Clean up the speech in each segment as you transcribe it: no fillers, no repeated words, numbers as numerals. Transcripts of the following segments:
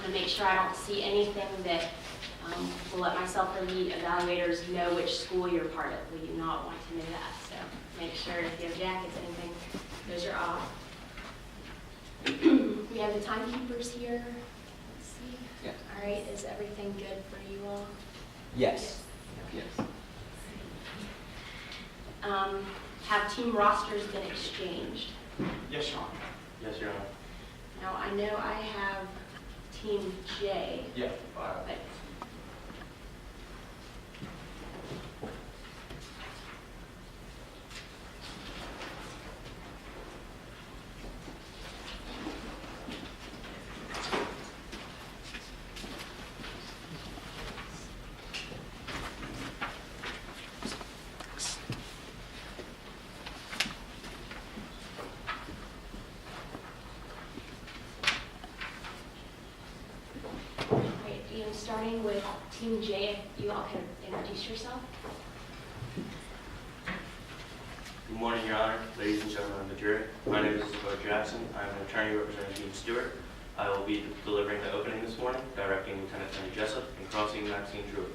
want to make sure I don't see anything that will let myself or lead evaluators know which school you're part of. We do not want to know that. So make sure if you have jackets, anything, those are off. We have the timekeepers here. Let's see. Yeah. All right, is everything good for you all? Yes. Yes. Have team rosters been exchanged? Yes, Your Honor. Yes, Your Honor. Now, I know I have Team J, Yeah. but starting with Team J, if you all can introduce yourself. Good morning, Your Honor, ladies and gentlemen of the jury. My name is Isabel Jackson. I'm an attorney representing Dean Stewart. I will be delivering the opening this morning, directing Lieutenant Tony Jessup and crossing Maxine Drew.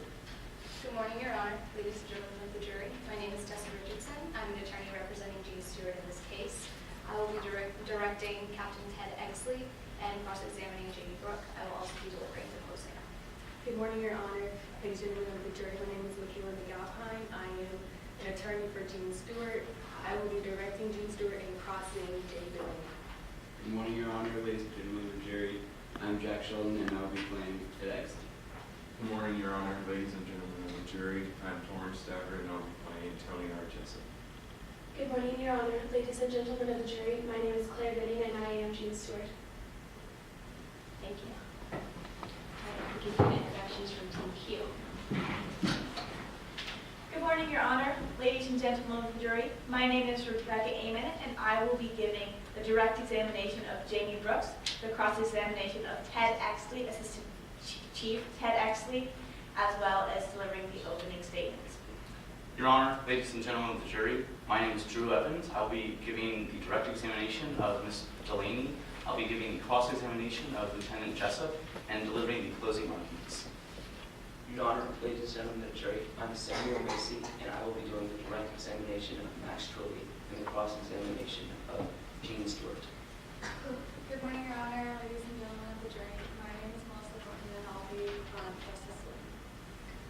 Good morning, Your Honor, ladies and gentlemen of the jury. My name is Tessa Richardson. I'm an attorney representing Dean Stewart in this case. I will be directing Captain Ted Exley and cross-examining Jamie Brooke. I will also be delivering the closing. Good morning, Your Honor, ladies and gentlemen of the jury. My name is Michaela McAlpine. I am an attorney for Dean Stewart. I will be directing Dean Stewart and crossing David. Good morning, Your Honor, ladies and gentlemen of the jury. I'm Jack Sheldon, and I'll be playing Ted Exley. Good morning, Your Honor, ladies and gentlemen of the jury. I'm Torrance Stafford, and I'll be playing Tony R. Jessup. Good morning, Your Honor, ladies and gentlemen of the jury. My name is Claire Bidding, and I am Dean Stewart. Thank you. All right, we can do introductions from Team Q. Good morning, Your Honor, ladies and gentlemen of the jury. My name is Rebecca Aman, and I will be giving the direct examination of Jamie Brooks, the cross-examination of Ted Exley, Assistant Chief Ted Exley, as well as delivering the opening statements. Your Honor, ladies and gentlemen of the jury, my name is Drew Evans. I'll be giving the direct examination of Ms. Delaney. I'll be giving the cross-examination of Lieutenant Jessup and delivering the closing arguments. Your Honor, ladies and gentlemen of the jury, I'm Sam Macey, and I will be doing the direct examination of Max Trilly and the cross-examination of Jean Stewart. Good morning, Your Honor, ladies and gentlemen of the jury. My name is Melissa Thornton, and I'll be Justice Lee.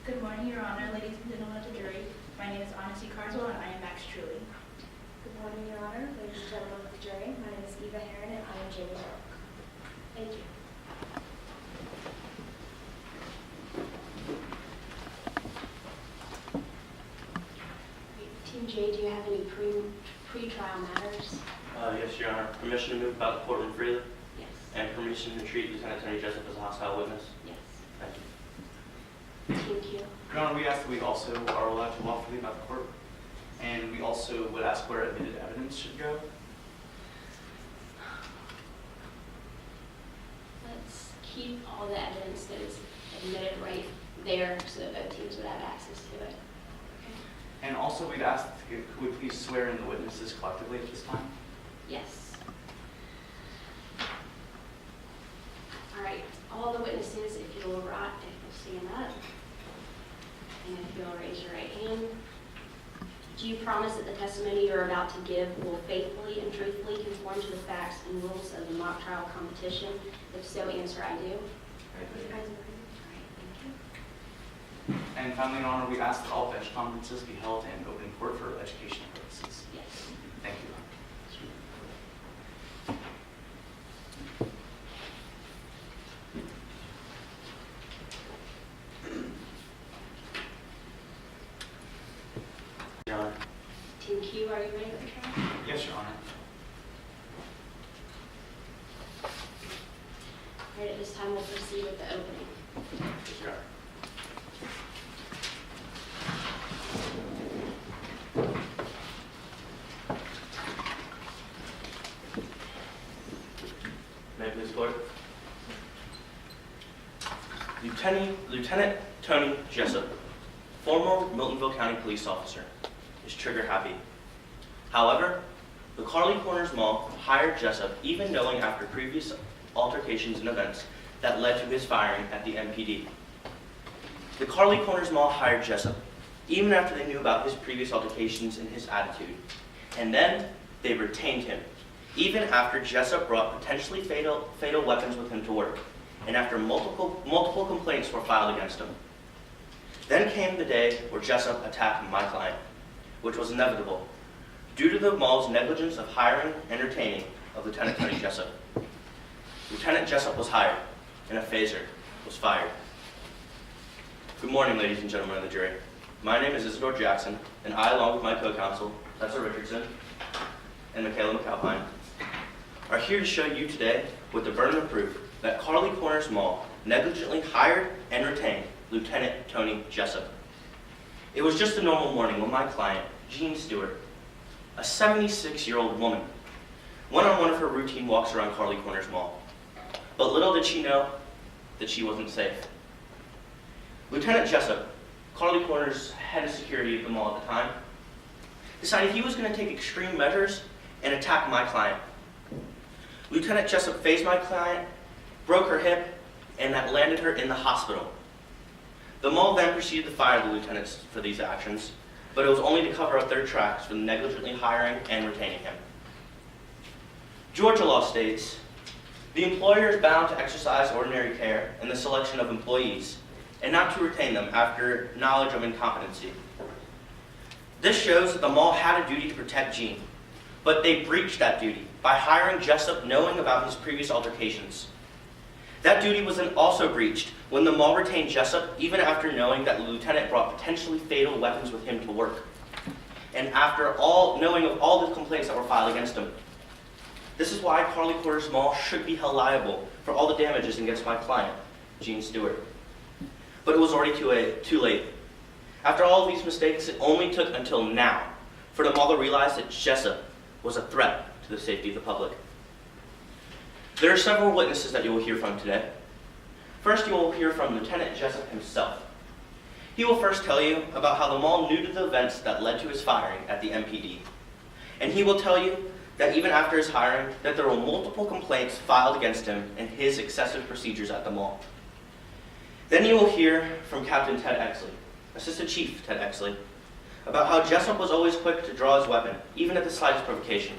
Good morning, Your Honor, ladies and gentlemen of the jury. My name is Carswell, and I am Max Truly. Good morning, Your Honor, ladies and gentlemen of the jury. My name is Eva Herron, and I am Jamie Brooke. Thank you. Team J, do you have any pre-trial matters? Yes, Your Honor. Permission to move about the courtroom freely Yes. and permission to treat Lieutenant Tony Jessup as a hostile witness. Yes. Thank you. Team Q. Your Honor, we ask that we also are allowed to lawfully about the court, and we also would ask where admitted evidence should go. Let's keep all the evidence that is admitted right there so that both teams would have access to it. And also, we'd ask, could we please swear in the witnesses collectively at this time? Yes. All right, all the witnesses, if you'll stand up, and if you'll raise your right hand. Do you promise that the testimony you're about to give will faithfully and truthfully conform to the facts and rules of the mock trial competition? If so, answer I do. All right, thank you. And finally, Your Honor, we ask that all bench conferences be held in open court for educational purposes. Yes. Thank you. Your Honor. Team Q, are you ready for the trial? Yes, Your Honor. All right, at this time we'll proceed with the opening. Yes, Your Honor. May I please report? Lieutenant Tony Jessup, former Miltonville County police officer, is trigger happy. However, the Carly Corners Mall hired Jessup even knowing after previous altercations and events that led to his firing at the MPD. The Carly Corners Mall hired Jessup, even after they knew about his previous altercations and his attitude. And then they retained him, even after Jessup brought potentially fatal weapons with him to work, and after multiple complaints were filed against him. Then came the day where Jessup attacked my client, which was inevitable, due to the mall's negligence of hiring and retaining of Lieutenant Tony Jessup. Lieutenant Jessup was hired, and a phaser was fired. Good morning, ladies and gentlemen of the jury. My name is Isidore Jackson, and I, along with my co-counsel, Tessa Richardson, and Michaela McAlpine, are here to show you today with the burden of proof that Carly Corners Mall negligently hired and retained Lieutenant Tony Jessup. It was just a normal morning when my client, Jean Stewart, a 76-year-old woman, went on one of her routine walks around Carly Corners Mall. But little did she know that she wasn't safe. Lieutenant Jessup, Carly Corners' head of security at the mall at the time, decided he was going to take extreme measures and attack my client. Lieutenant Jessup phased my client, broke her hip, and that landed her in the hospital. The mall then proceeded to fire the lieutenants for these actions, but it was only to cover up their tracks for negligently hiring and retaining him. Georgia law states, the employer is bound to exercise ordinary care in the selection of employees and not to retain them after knowledge of incompetency. This shows that the mall had a duty to protect Jean, but they breached that duty by hiring Jessup knowing about his previous altercations. That duty was then also breached when the mall retained Jessup even after knowing that the lieutenant brought potentially fatal weapons with him to work, and after knowing of all the complaints that were filed against him. This is why Carly Corners Mall should be held liable for all the damages against my client, Jean Stewart. But it was already too late. After all of these mistakes, it only took until now for the mall to realize that Jessup was a threat to the safety of the public. There are several witnesses that you will hear from today. First, you will hear from Lieutenant Jessup himself. He will first tell you about how the mall knew to the events that led to his firing at the MPD. And he will tell you that even after his hiring, that there were multiple complaints filed against him and his excessive procedures at the mall. Then you will hear from Captain Ted Exley, Assistant Chief Ted Exley, about how Jessup was always quick to draw his weapon, even at the slightest provocation.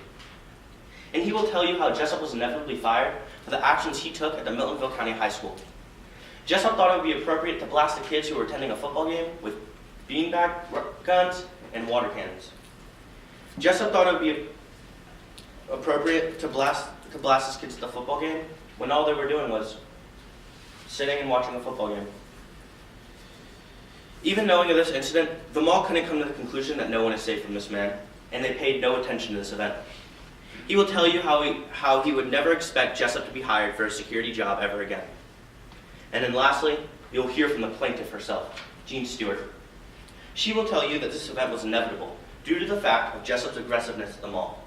And he will tell you how Jessup was inevitably fired for the actions he took at the Miltonville County High School. Jessup thought it would be appropriate to blast the kids who were attending a football game with beanbag guns and water cannons. Jessup thought it would be appropriate to blast his kids at the football game when all they were doing was sitting and watching a football game. Even knowing of this incident, the mall couldn't come to the conclusion that no one is safe from this man, and they paid no attention to this event. He will tell you how he would never expect Jessup to be hired for a security job ever again. And then lastly, you'll hear from the plaintiff herself, Jean Stewart. She will tell you that this event was inevitable due to the fact of Jessup's aggressiveness at the mall.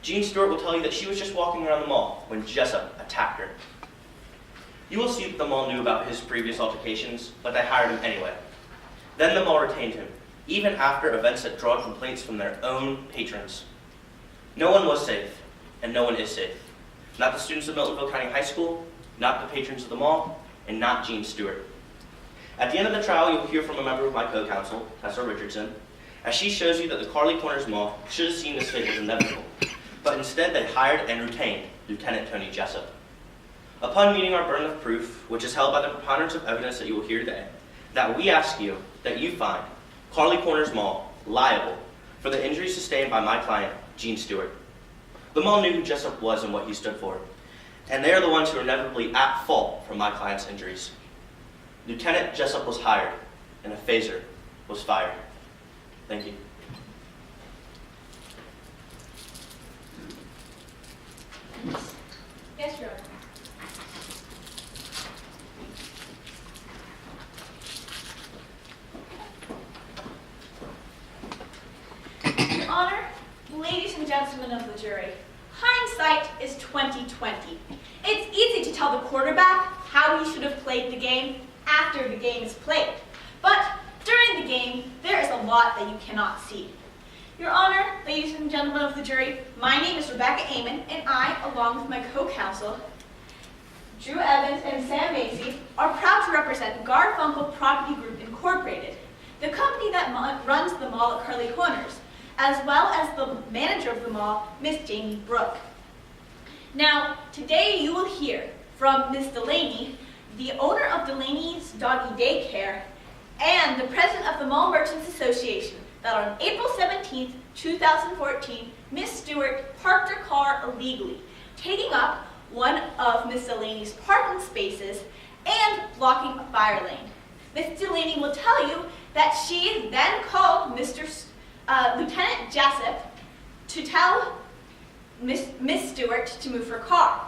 Jean Stewart will tell you that she was just walking around the mall when Jessup attacked her. You will see that the mall knew about his previous altercations, but they hired him anyway. Then the mall retained him, even after events that drawn complaints from their own patrons. No one was safe, and no one is safe. Not the students of Miltonville County High School, not the patrons of the mall, and not Jean Stewart. At the end of the trial, you'll hear from a member of my co-counsel, Tessa Richardson, as she shows you that the Carly Corners Mall should have seen this fate as inevitable, but instead they hired and retained Lieutenant Tony Jessup. Upon meeting our burden of proof, which is held by the preponderance of evidence that you will hear today, that we ask you that you find Carly Corners Mall liable for the injuries sustained by my client, Jean Stewart. The mall knew who Jessup was and what he stood for, and they are the ones who are inevitably at fault for my client's injuries. Lieutenant Jessup was hired, and a phaser was fired. Thank you. Yes, Your Honor. Your Honor, ladies and gentlemen of the jury, hindsight is 20/20. It's easy to tell the quarterback how he should have played the game after the game is played. But during the game, there is a lot that you cannot see. Your Honor, ladies and gentlemen of the jury, my name is Rebecca Aman, and I, along with my co-counsel, Drew Evans and Sam Macey, are proud to represent Garfunkel Property Group Incorporated, the company that runs the mall at Curly Corners, as well as the manager of the mall, Miss Jamie Brooke. Now, today you will hear from Miss Delaney, the owner of Delaney's Doggy Daycare, and the president of the Mall Merchants Association, that on April 17th, 2014, Miss Stewart parked her car illegally, taking up one of Miss Delaney's parking spaces and blocking a fire lane. Miss Delaney will tell you that she then called Lieutenant Jessup to tell Miss Stewart to move her car.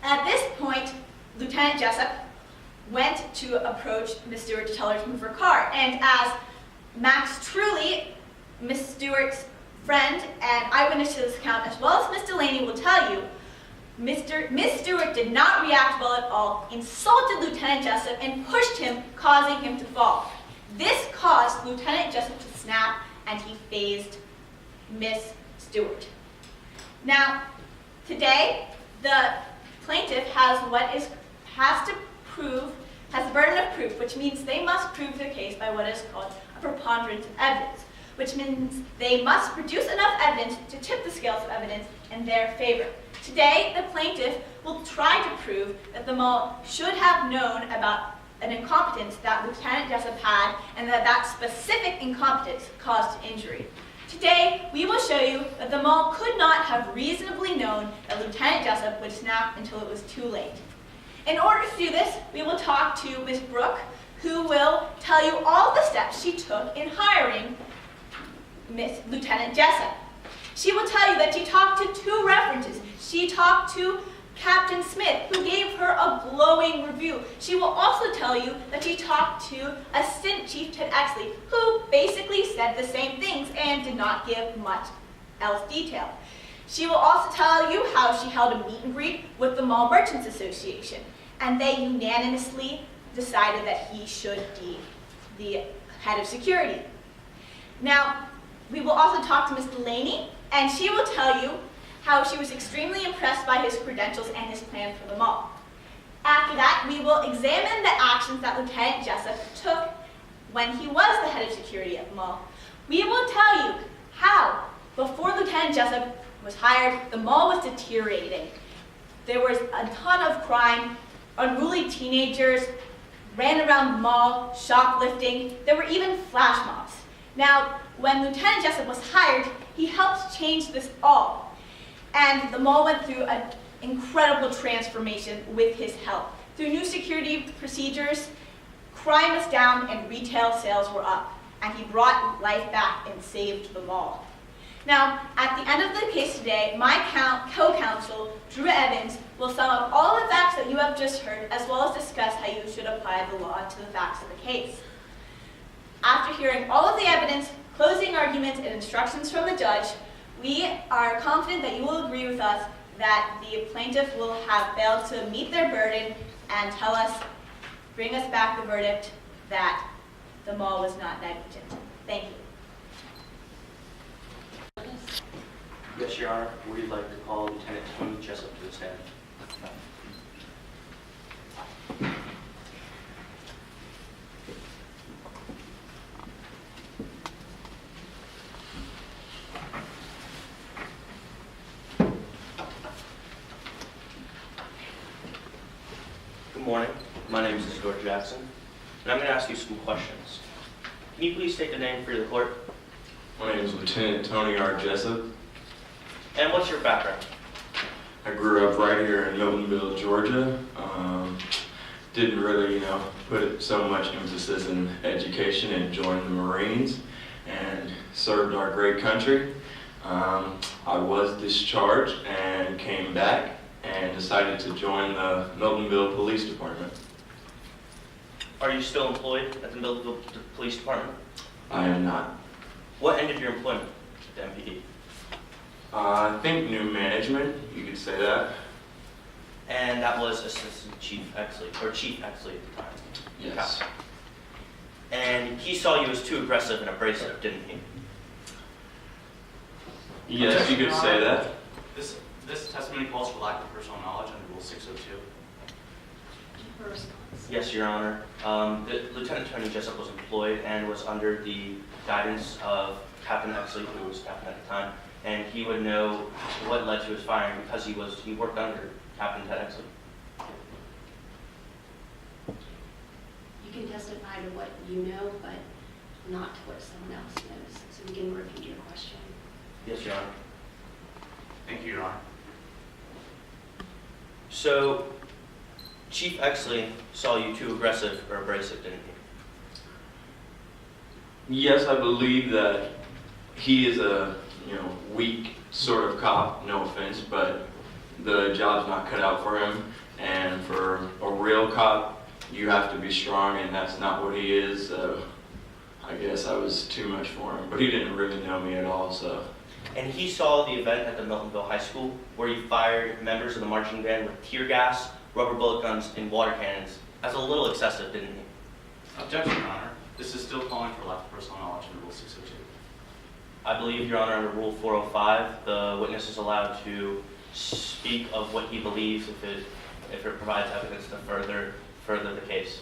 At this point, Lieutenant Jessup went to approach Miss Stewart to tell her to move her car, and as Max Truly, Miss Stewart's friend and eyewitness to this account, as well as Miss Delaney will tell you, Miss Stewart did not react well at all, insulted Lieutenant Jessup, and pushed him, causing him to fall. This caused Lieutenant Jessup to snap, and he phased Miss Stewart. Now, today, the plaintiff has the burden of proof, which means they must prove their case by what is called a preponderance of evidence, which means they must produce enough evidence to tip the scales of evidence in their favor. Today, the plaintiff will try to prove that the mall should have known about an incompetence that Lieutenant Jessup had, and that specific incompetence caused injury. Today, we will show you that the mall could not have reasonably known that Lieutenant Jessup would snap until it was too late. In order to do this, we will talk to Ms. Brooke, who will tell you all the steps she took in hiring Lieutenant Jessup. She will tell you that she talked to 2 references. She talked to Captain Smith, who gave her a glowing review. She will also tell you that she talked to Assistant Chief Ted Exley, who basically said the same things and did not give much else detail. She will also tell you how she held a meet and greet with the Mall Merchants Association, and they unanimously decided that he should be the head of security. Now, we will also talk to Ms. Delaney, and she will tell you how she was extremely impressed by his credentials and his plan for the mall. After that, we will examine the actions that Lieutenant Jessup took when he was the head of security at the mall. We will tell you how, before Lieutenant Jessup was hired, the mall was deteriorating. There was a ton of crime, unruly teenagers ran around the mall, shoplifting. There were even flash mobs. Now, when Lieutenant Jessup was hired, he helped change this all. And the mall went through an incredible transformation with his help. Through new security procedures, crime was down and retail sales were up. And he brought life back and saved the mall. Now, at the end of the case today, my co-counsel, Drew Evans, will sum up all the facts that you have just heard, as well as discuss how you should apply the law to the facts of the case. After hearing all of the evidence, closing arguments, and instructions from the judge, we are confident that you will agree with us that the plaintiff will have failed to meet their burden and bring us back the verdict that the mall was not negligent. Thank you. Yes, Your Honor. We'd like to call Lieutenant Tony Jessup to the stand. Good morning. My name is Isidore Jackson, and I'm going to ask you some questions. Can you please state the name for the court? My name is Lieutenant Tony R. Jessup. And what's your background? I grew up right here in Miltonville, Georgia. Didn't really, put so much emphasis in education and joined the Marines and served our great country. I was discharged and came back and decided to join the Miltonville Police Department. Are you still employed at the Miltonville Police Department? I am not. What ended your employment at the MPD? I think new management, you could say that. And that was Assistant Chief Exley, or Chief Exley at the time? Yes. And he saw you as too aggressive and abrasive, didn't he? Yes, you could say that. This testimony calls for lack of personal knowledge under Rule 602. response. Yes, Your Honor. Lieutenant Tony Jessup was employed and was under the guidance of Captain Exley, who was captain at the time, and he would know what led to his firing because he worked under Captain Ted Exley. You can testify to what you know, but not to what someone else knows. So we can repeat your question. Yes, Your Honor. Thank you, Your Honor. So, Chief Exley saw you too aggressive or abrasive, didn't he? Yes, I believe that he is a weak sort of cop, no offense, but the job's not cut out for him. And for a real cop, you have to be strong, and that's not what he is. So I guess I was too much for him, but he didn't really know me at all. So. And he saw the event at the Miltonville High School where you fired members of the marching band with tear gas, rubber bullet guns, and water cannons. That's a little excessive, didn't he? Objection, Your Honor. This is still calling for lack of personal knowledge in Rule 602. I believe, Your Honor, under Rule 405, the witness is allowed to speak of what he believes if it provides evidence to further the case.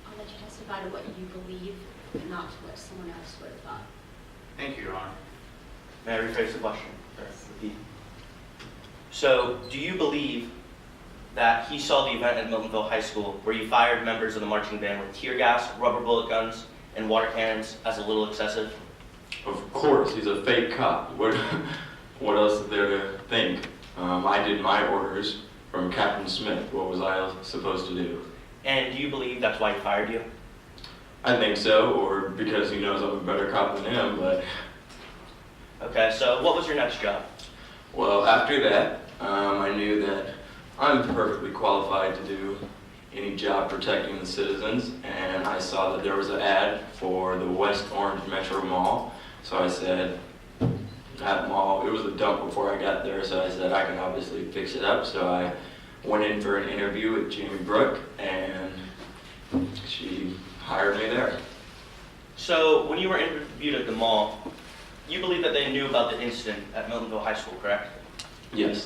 I'll let you testify to what you believe, but not to what someone else would have thought. Thank you, Your Honor. May I rephrase the question? Or repeat? So, do you believe that he saw the event at Miltonville High School where you fired members of the marching band with tear gas, rubber bullet guns, and water cannons as a little excessive? Of course, he's a fake cop. What else is there to think? I did my orders from Captain Smith. What was I supposed to do? And do you believe that's why he fired you? I think so, or because he knows I'm a better cop than him, but... Okay, so what was your next job? Well, after that, I knew that I'm perfectly qualified to do any job protecting the citizens, and I saw that there was an ad for the West Orange Metro Mall, so I said, that mall, it was a dump before I got there, so I said I can obviously fix it up, so I went in for an interview with Jamie Brooke, and she hired me there. So, when you were interviewed at the mall, you believe that they knew about the incident at Miltonville High School, correct? Yes.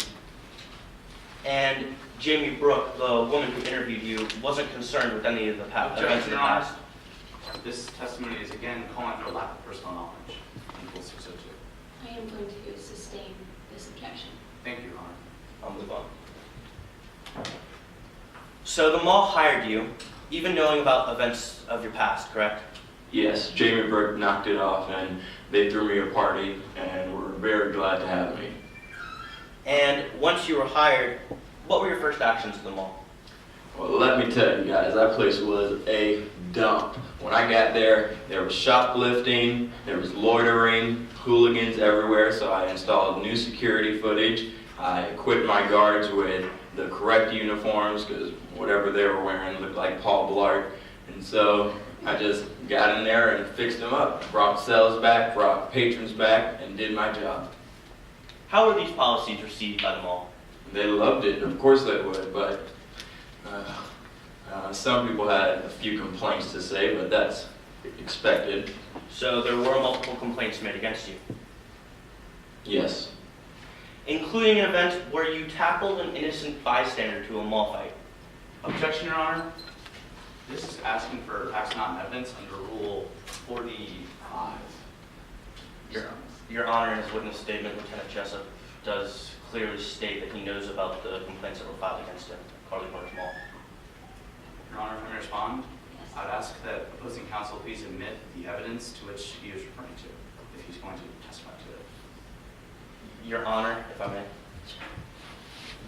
And Jamie Brooke, the woman who interviewed you, wasn't concerned with any of the events in Objection, the Your Honor. past? This testimony is again calling for lack of personal knowledge in Rule 602. I am going to sustain this objection. Thank you, Your Honor. I'll move on. So the mall hired you, even knowing about events of your past, correct? Yes, Jamie Brooke knocked it off, and they threw me a party, and were very glad to have me. And once you were hired, what were your first actions at the mall? Well, let me tell you guys, that place was a dump. When I got there was shoplifting, there was loitering, hooligans everywhere, so I installed new security footage. I equipped my guards with the correct uniforms, because whatever they were wearing looked like Paul Blart. And so I just got in there and fixed them up, brought cells back, brought patrons back, and did my job. How were these policies received by the mall? They loved it, of course they would, but some people had a few complaints to say, but that's expected. So there were multiple complaints made against you, Yes. including an event where you tackled an innocent bystander to a mall fight. Objection, Your Honor. This is asking for facts not in evidence under Rule 45. Your Honor, in his witness statement, Lieutenant Jessup does clearly state that he knows about the complaints that were filed against him at Carly Corners Mall. Your Honor, if I may respond, Yes. I'd ask that opposing counsel please admit the evidence to which he is referring to, if he's going to testify to it. Your Honor, if I may.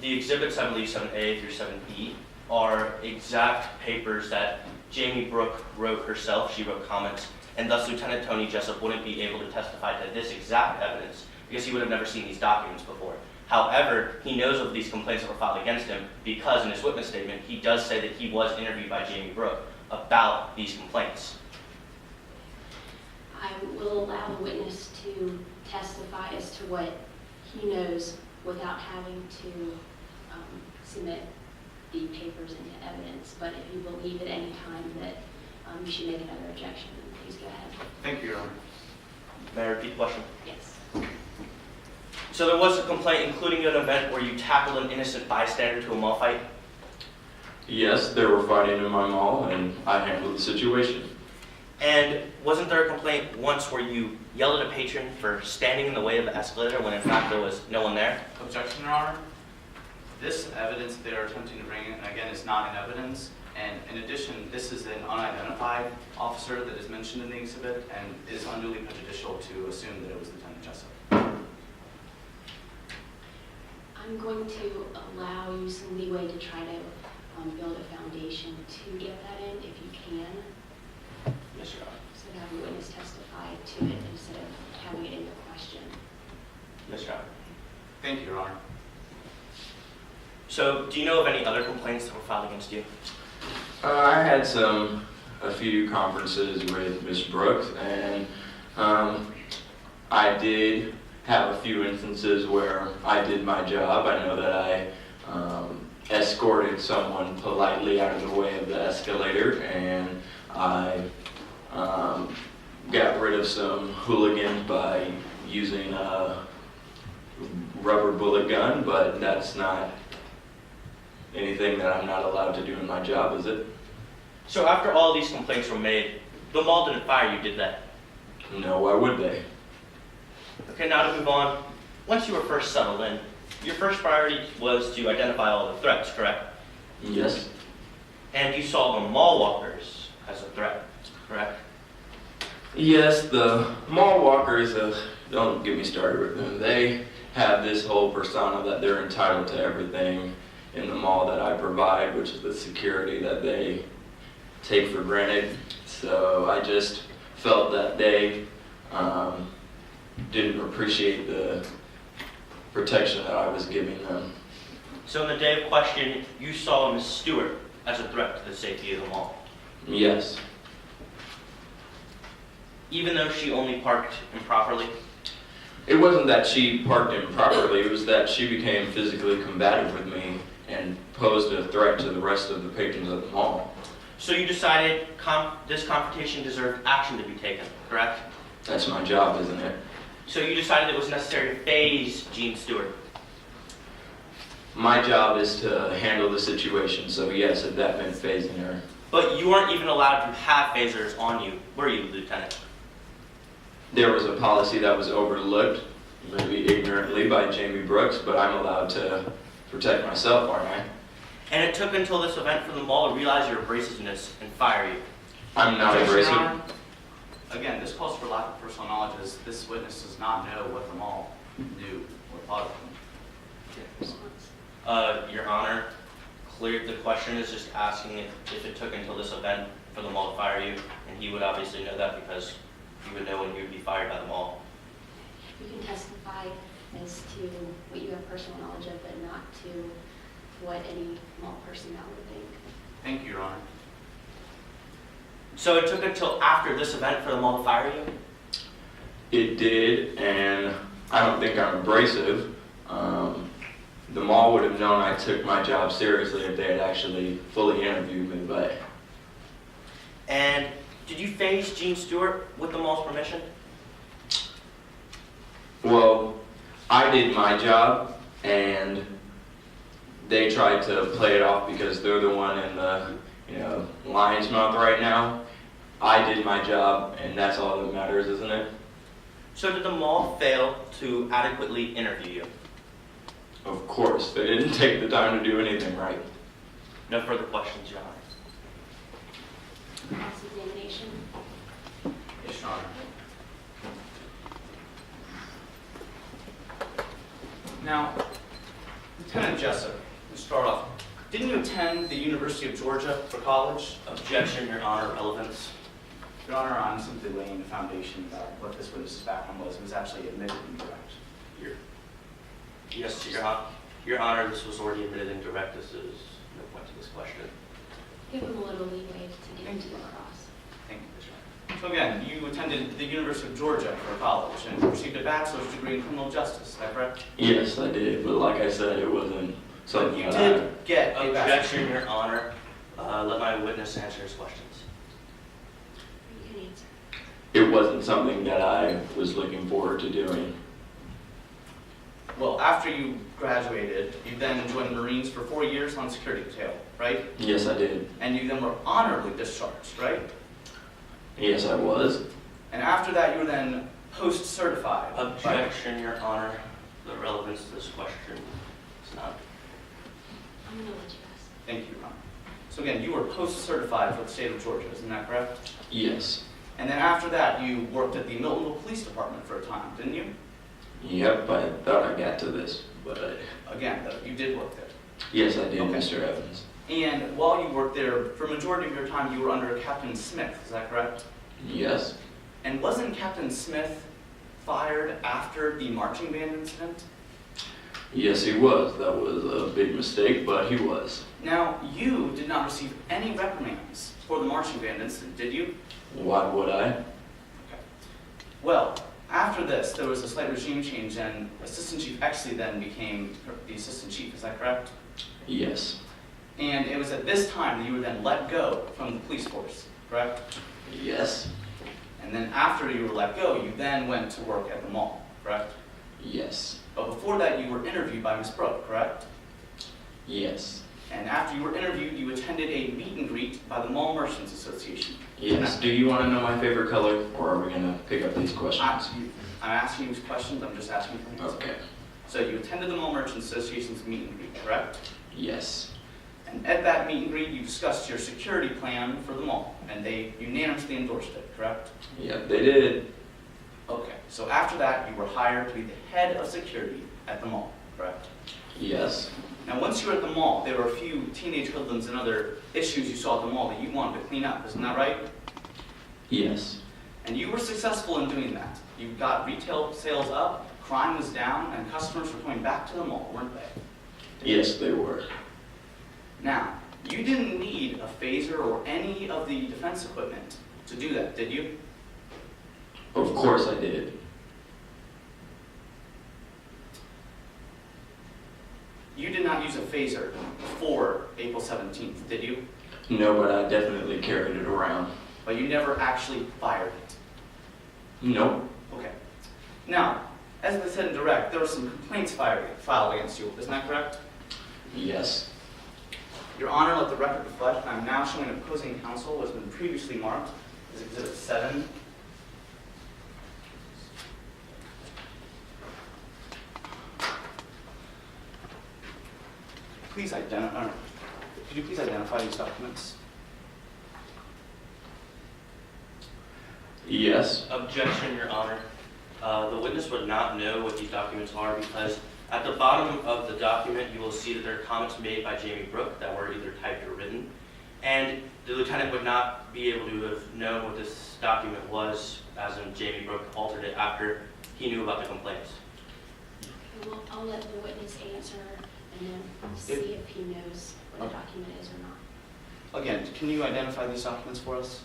The exhibits, I believe 7A through 7B, are exact papers that Jamie Brooke wrote herself. She wrote comments, and thus Lieutenant Tony Jessup wouldn't be able to testify to this exact evidence because he would have never seen these documents before. However, he knows of these complaints that were filed against him because in his witness statement, he does say that he was interviewed by Jamie Brooke about these complaints. I will allow the witness to testify as to what he knows without having to submit the papers into evidence. But if you believe at any time that you should make another objection, then please go ahead. Thank you, Your Honor. May I repeat the question? Yes. So there was a complaint including an event where you tackled an innocent bystander to a mall fight? Yes, there were fighting in my mall, and I handled the situation. And wasn't there a complaint once where you yelled at a patron for standing in the way of the escalator when in fact there was no one there? Objection, Your Honor. This evidence they are attempting to bring in, again, is not in evidence. And in addition, this is an unidentified officer that is mentioned in the exhibit and is unduly prejudicial to assume that it was Lieutenant Jessup. I'm going to allow you some leeway to try to build a foundation to get that in, if you can. Yes, Your Honor. So to have a witness testify to it instead of having it in the question. Yes, Your Honor. Thank you, Your Honor. So, do you know of any other complaints that were filed against you? I had a few conferences with Ms. Brooks, and I did have a few instances where I did my job. I know that I escorted someone politely out of the way of the escalator, and I got rid of some hooligans by using a rubber bullet gun, but that's not anything that I'm not allowed to do in my job, is it? So after all these complaints were made, the mall didn't fire you, did they? No, why would they? Okay, now to move on. Once you were first settled in, your first priority was to identify all the threats, correct? Yes. And you saw the mall walkers as a threat, correct? Yes, the mall walkers, don't get me started with them. They have this whole persona that they're entitled to everything in the mall that I provide, which is the security that they take for granted. So I just felt that they didn't appreciate the protection that I was giving them. So in the day of question, you saw Miss Stewart as a threat to the safety of the mall, Yes. even though she only parked improperly? It wasn't that she parked improperly, it was that she became physically combative with me and posed a threat to the rest of the patrons at the mall. So you decided this confrontation deserved action to be taken, correct? That's my job, isn't it? So you decided it was necessary to phase Jean Stewart. My job is to handle the situation, so yes, if that meant phasing her. But you weren't even allowed to have phasers on you, were you, Lieutenant? There was a policy that was overlooked, maybe ignorantly, by Jamie Brooks, but I'm allowed to protect myself, aren't I? And it took until this event for the mall to realize your abrasiveness and fire you. I'm not Objection, Your abrasive. Honor. Again, this calls for lack of personal knowledge, as this witness does not know what the mall knew or thought of him. Your Honor, the question is just asking if it took until this event for the mall to fire you, and he would obviously know that because he would know when you would be fired by the mall. You can testify as to what you have personal knowledge of, but not to what any mall personnel would think. Thank you, Your Honor. So it took until after this event for the mall to fire you? It did, and I don't think I'm abrasive. The mall would have known I took my job seriously if they had actually fully interviewed me, but And did you phase Jean Stewart with the mall's permission? well, I did my job, and they tried to play it off because they're the one in the, lion's mouth right now. I did my job, and that's all that matters, isn't it? So did the mall fail to adequately interview you? Of course, they didn't take the time to do anything right. No further questions, Your Honor. Cross-examination. Yes, Your Honor. Now, Lieutenant Jessup, to start off, didn't you attend the University of Georgia for college? Objection, Your Honor. Relevance. Your Honor, I'm simply laying the foundation about what this witness's background was. It was actually admitted incorrect here. Yes, Your Honor, this was already admitted incorrect. This is no point to this question. Give them a little leeway to get into the cross. Thank you, Mr. Honor. So again, you attended the University of Georgia for college and received a bachelor's degree in criminal justice, is that correct? Yes, I did, but like I said, it wasn't something You that did get a bachelor's. Objection, Your Honor. Let my witness answer his questions. You can answer. it wasn't something that I was looking forward to doing. Well, after you graduated, you then joined the Marines for 4 years on security detail, right? right? Yes, I did. And you then were honorably discharged, right? Yes, I was. And after that, you were then post-certified. Objection, Your Honor. The relevance to this question is not. I'm gonna let you ask. Thank you, Your Honor. So again, you were post-certified for the state of Georgia, isn't that correct? Yes. And then after that, you worked at the Miltonville Police Department for a time, didn't you? Yep, I thought I got to this, but Again, though, you did work there. yes, I did, Okay. Mr. Evans. And while you worked there, for a majority of your time, you were under Captain Smith, is that correct? Yes. And wasn't Captain Smith fired after the marching band incident? Yes, he was. That was a big mistake, but he was. Now, you did not receive any reprimands for the marching band incident, did you? Why would I? Okay. Well, after this, there was a slight regime change, and Assistant Chief Exley then became the Assistant Chief, is that correct? Yes. And it was at this time that you were then let go from the police force, correct? Yes. And then after you were let go, you then went to work at the mall, correct? Yes. But before that, you were interviewed by Ms. Brooke, correct? Yes. And after you were interviewed, you attended a meet and greet by the Mall Merchants Association. Yes. Do you want to know my favorite color, or are we going to pick up these questions? I'm asking you these questions, I'm just asking for answers. Okay. So you attended the Mall Merchants Association's meet and greet, correct? Yes. And at that meet and greet, you discussed your security plan for the mall, and they unanimously endorsed it, correct? Yep, they did. Okay, so after that, you were hired to be the head of security at the mall, correct? Yes. Now, once you were at the mall, there were a few teenage hoodlums and other issues you saw at the mall that you wanted to clean up, isn't that right? Yes. And you were successful in doing that. You got retail sales up, crime was down, and customers were coming back to the mall, weren't they? Yes, they were. Now, you didn't need a phaser or any of the defense equipment to do that, did you? Of course I did. You did not use a phaser before April 17th, did you? No, but I definitely carried it around. But you never actually fired it. Nope. Okay. Now, as I said in direct, there were some complaints filed against you, isn't that correct? Yes. Your Honor, let the record reflect, I'm now showing opposing counsel what has been previously marked as Exhibit 7. Could you please identify these documents? Yes. Objection, Your Honor. The witness would not know what these documents are because at the bottom of the document, you will see that there are comments made by Jamie Brooke that were either typed or written. And the lieutenant would not be able to have known what this document was, as in Jamie Brooke altered it after he knew about the complaints. Well, I'll let the witness answer and then see if he knows what the document is or not. Again, can you identify these documents for us?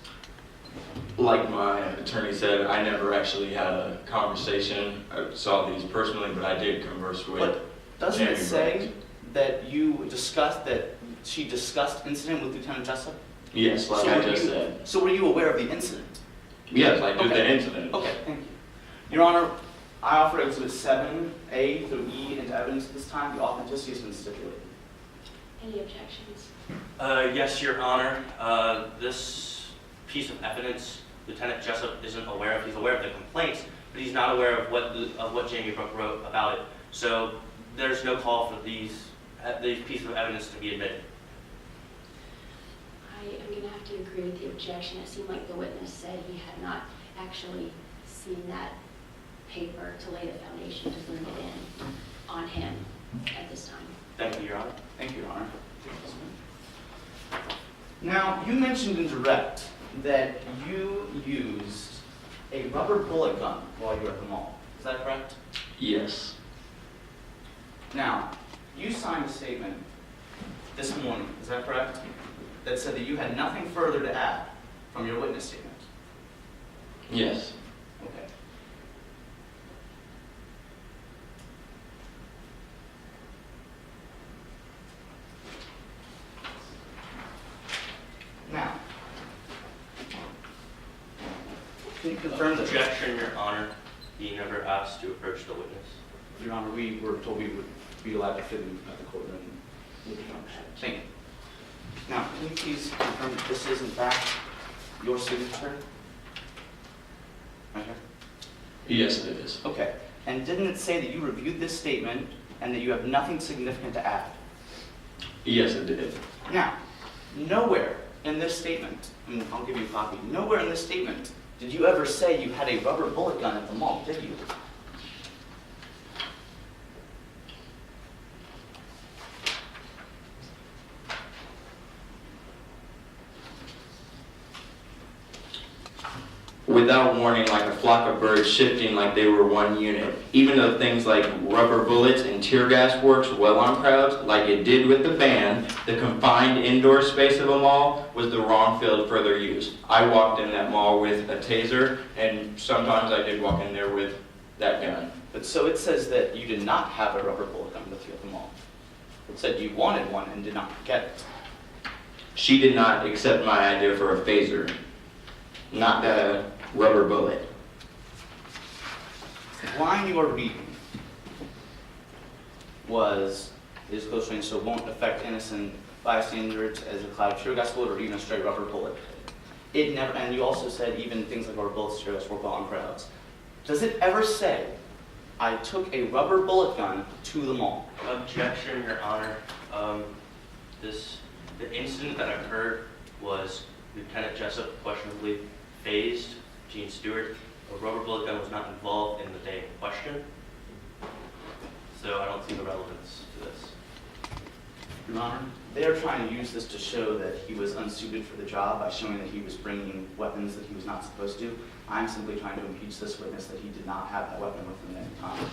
Like my attorney said, I never actually had a conversation. I saw these personally, but I did converse with. But doesn't it Jamie say Brooke. that you discussed, that she discussed incident with Lieutenant Jessup? Yes, like I just said. So were you aware of the incident? Yes, I did Okay. the incident. Okay, thank you. Your Honor, I offer Exhibit 7A through E into evidence at this time. The authenticity has been stipulated. Any objections? Yes, Your Honor. This piece of evidence, Lieutenant Jessup isn't aware of. He's aware of the complaints, but he's not aware of what Jamie Brooke wrote about it. So there's no call for these pieces of evidence to be admitted. I am going to have to agree with the objection. It seemed like the witness said he had not actually seen that paper to lay the foundation to bring it in on him at this time. Thank you, Your Honor. Thank you, Your Honor. Now, you mentioned in direct that you used a rubber bullet gun while you were at the mall. Is that correct? Yes. Now, you signed a statement this morning, is that correct? That said that you had nothing further to add from your witness statement. Yes. Okay. Now, can you confirm that? Objection, Your Honor. He never asked to approach the witness. Your Honor, we were told we would be allowed to fit in at the courtroom. Thank you. can you please confirm that this is in fact your signature? Right here. Yes, it is. Okay. And didn't it say that you reviewed this statement and that you have nothing significant to add? Yes, it did. Now, nowhere in this statement, and I'll give you a copy, nowhere in this statement did you ever say you had a rubber bullet gun at the mall, did you? Without warning, like a flock of birds shifting like they were one unit. Even though things like rubber bullets and tear gas works well on crowds, like it did with the band, the confined indoor space of a mall was the wrong field for their use. I walked in that mall with a taser, and sometimes I did walk in there with that gun. But so it says that you did not have a rubber bullet gun with you at the mall. It said you wanted one and did not get it. She did not accept my idea for a phaser, not a rubber bullet. The line you are reading is close range, so won't affect innocent bystanders as a cloud tear gas bullet or even a stray rubber bullet. It never, and you also said even things like rubber bullets, tear gas work well on crowds. Does it ever say, I took a rubber bullet gun to the mall? Objection, Your Honor. The incident that occurred was Lieutenant Jessup questionably phased Gene Stewart. A rubber bullet gun was not involved in the day in question, so I don't see the relevance to this. Your Honor, they are trying to use this to show that he was unsuited for the job by showing that he was bringing weapons that he was not supposed to. I'm simply trying to impeach this witness that he did not have that weapon with him at the time.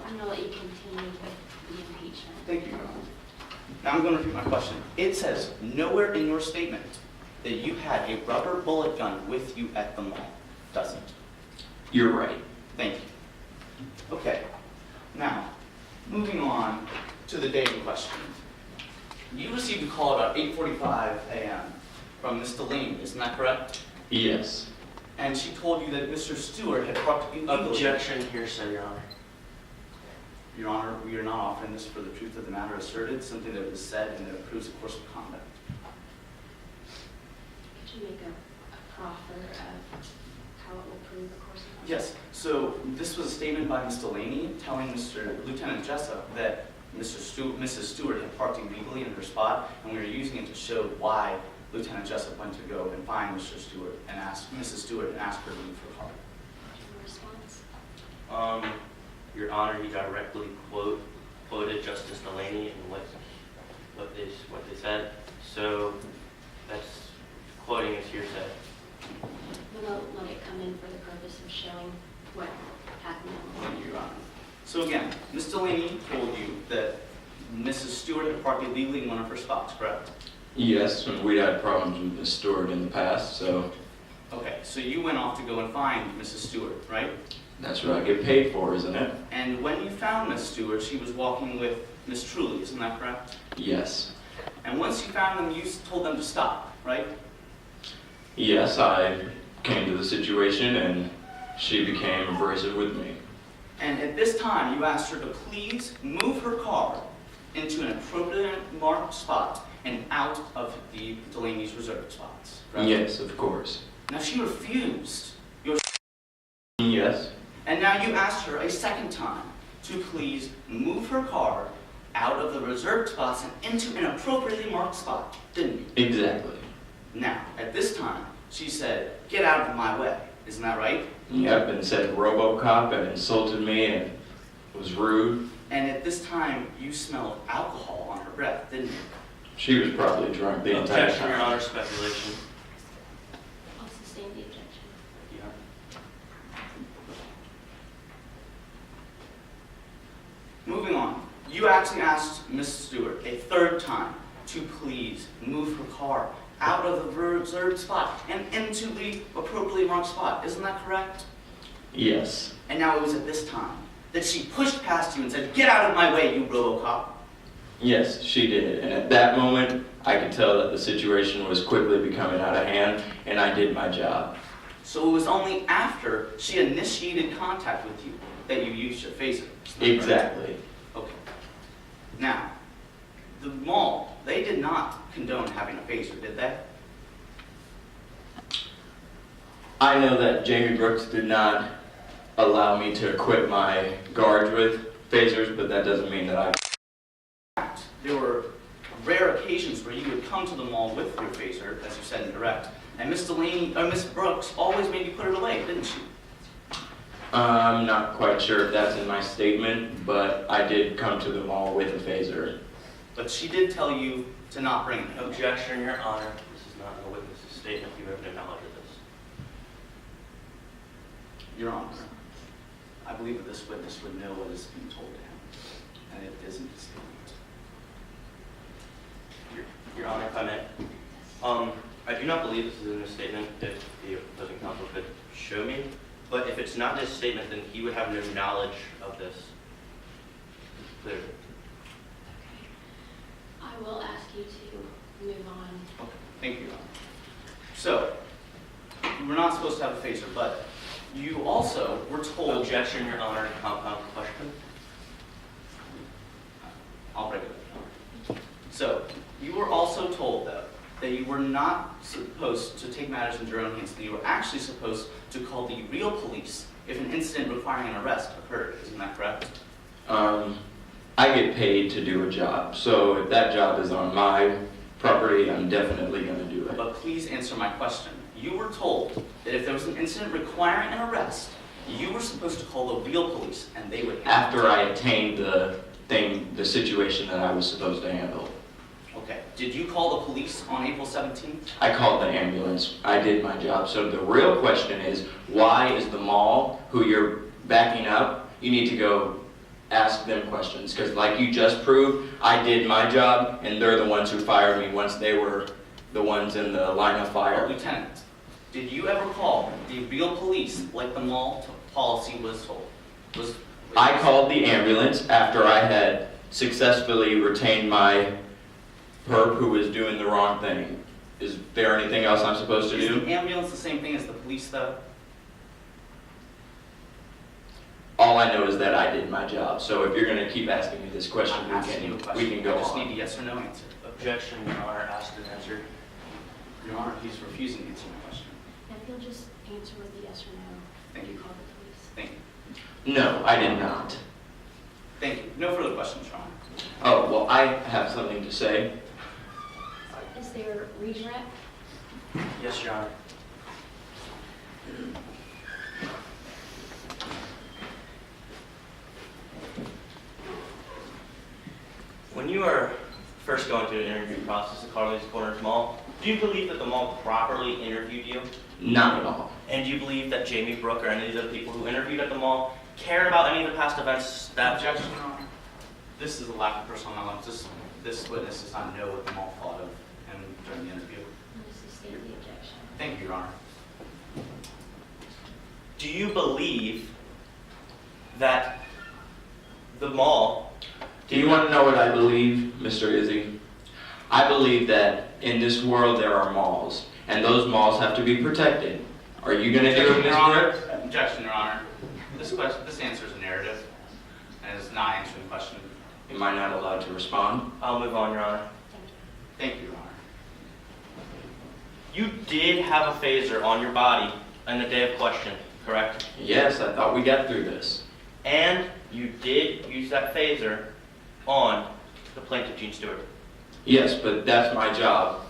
I'm going to let you continue with the impeachment. Thank you, Your Honor. Now I'm going to repeat my question. It says nowhere in your statement that you had a rubber bullet gun with you at the mall, does it? You're right. Thank you. Okay. Now, moving on to the day in question. You received a call about 8:45 a.m. from Ms. Delaney, isn't that correct? Yes. And she told you that Mr. Stewart had parked illegally. Objection, hearsay, Your Honor. Your Honor, we are not offering this for the truth of the matter asserted, something that was said and that approves a course of conduct. Could you make a proffer of how it will prove the course of conduct? Yes, so this was a statement by Ms. Delaney telling Lieutenant Jessup that Mrs. Stewart had parked illegally in her spot, and we were using it to show why Lieutenant Jessup went to go and find Mr. Stewart and ask Mrs. Stewart and ask her to leave her car. Do you have a response? Your Honor, he directly quoted Justice Delaney and what they said. So that's quoting as hearsay. We'll let it come in for the purpose of showing what happened. Thank you, Your Honor. So again, Ms. Delaney told you that Mrs. Stewart had parked illegally in one of her spots, correct? Yes, and we had problems with Miss Stewart in the past, so Okay, so you went off to go and find Mrs. Stewart, right? that's what I get paid for, isn't it? And when you found Miss Stewart, she was walking with Miss Truly, isn't that correct? Yes. And once you found them, you told them to stop, right? Yes, I came to the situation and she became abrasive with me. And at this time, you asked her to please move her car into an appropriate marked spot and out of the Delaney's reserved spots, correct? Yes, of course. Now she refused. Yes. And now you asked her a second time to please move her car out of the reserved spots and into an appropriately marked spot, didn't you? Exactly. Now, at this time, she said, get out of my way. Isn't that right? Yep, and said RoboCop and insulted me and was rude. And at this time, you smelled alcohol on her breath, didn't you? She was probably drunk the entire Objection, Your time. Honor, speculation. I'll sustain the objection. Yeah. Moving on, you actually asked Miss Stewart a third time to please move her car out of the reserved spot and into the appropriately marked spot. Isn't that correct? Yes. And now it was at this time that she pushed past you and said, get out of my way, you RoboCop. Yes, she did. And at that moment, I could tell that the situation was quickly becoming out of hand, and I did my job. So it was only after she initiated contact with you that you used your phaser. Isn't that correct? Exactly. Okay. Now, the mall they did not condone having a phaser, did they? I know that Jamie Brooks did not allow me to equip my guards with phasers, but that doesn't mean that I... There were rare occasions where you would come to the mall with your phaser, as you said in direct, and Miss Brooks always made you put it away, didn't she? I'm not quite sure if that's in my statement, but I did come to the mall with a phaser. But she did tell you to not bring it. Objection, Your Honor. This is not in the witness's statement. You have no knowledge of this. Your Honor, I believe that this witness would know what is being told to him, and it isn't his statement. Your Honor, if I may. I do not believe this is in his statement. If the opposing counsel could show me. But if it's not in his statement, then he would have no knowledge of this. Clearly. I will ask you to move on. Okay, thank you, Your Honor. So, you were not supposed to have a phaser, but you also were told... Objection, Your Honor. Compound question. I'll break it up. So, you were also told, though, that you were not supposed to take matters into your own hands, that you were actually supposed to call the real police if an incident requiring an arrest occurred. Isn't that correct? I get paid to do a job, so if that job is on my property, I'm definitely going to do it. But please answer my question. You were told that if there was an incident requiring an arrest, you were supposed to call the real police, and they would... After I attained the situation that I was supposed to handle. Okay. Did you call the police on April 17th? I called the ambulance. I did my job. So the real question is, why is the mall, who you're backing up, you need to go ask them questions. Because like you just proved, I did my job, and they're the ones who fired me once they were the ones in the line of fire. Lieutenant, did you ever call the real police like the mall policy was told? I called the ambulance after I had successfully retained my perp who was doing the wrong thing. Is there anything else I'm supposed to do? Is the ambulance the same thing as the police, though? All I know is that I did my job. So if you're going to keep asking me this question, I'm asking you a question. we can go I just on. need a yes or no answer. Objection, Your Honor. Asked and answered. Your Honor, he's refusing to answer my question. And if you'll just answer with a yes or no, Thank you. call the police. Thank you. No, I did not. Thank you. No further questions, Your Honor. Oh, well, I have something to say. Is there redirect? Yes, Your Honor. When you are first going through the interview process at Carly's Corners Mall, do you believe that the mall properly interviewed you? Not at all. And do you believe that Jamie Brooke or any of the other people who interviewed at the mall cared about any of the past events that... Objection, Your Honor. This is a lack of personal knowledge. This witness does not know what the mall thought of him during the interview. This is state the objection. Thank you, Your Honor. Do you believe that the mall... Do you want to know what I believe, Mr. Izzy? I believe that in this world there are malls, and those malls have to be protected. Are you going to do it, Ms. Brooks? Objection, Your Honor. This answer is a narrative, and is not answering the question. Am I not allowed to respond? I'll move on, Your Honor. Thank you. Thank you, Your Honor. You did have a phaser on your body on the day of question, correct? Yes, I thought we got through this. And you did use that phaser on the plaintiff, Gene Stewart. Yes, but that's my job,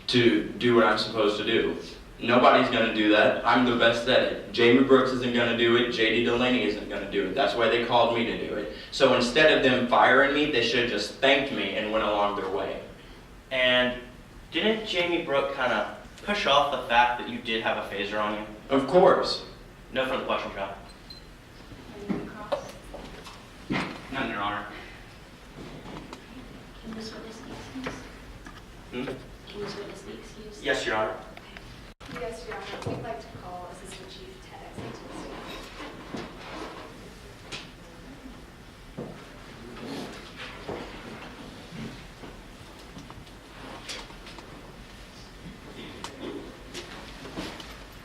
to do what I'm supposed to do. Nobody's going to do that. I'm the best at it. Jamie Brooks isn't going to do it. J.D. Delaney isn't going to do it. That's why they called me to do it. So instead of them firing me, they should have just thanked me and went along their way. And didn't Jamie Brooke kind of push off the fact that you did have a phaser on you? Of course. No further questions, John. Are you across? None, Your Honor. Can this witness be excused? Hmm? Can this witness be excused? Yes, Your Honor. Yes, Your Honor. We'd like to call Assistant Chief Ted Exley to the stand.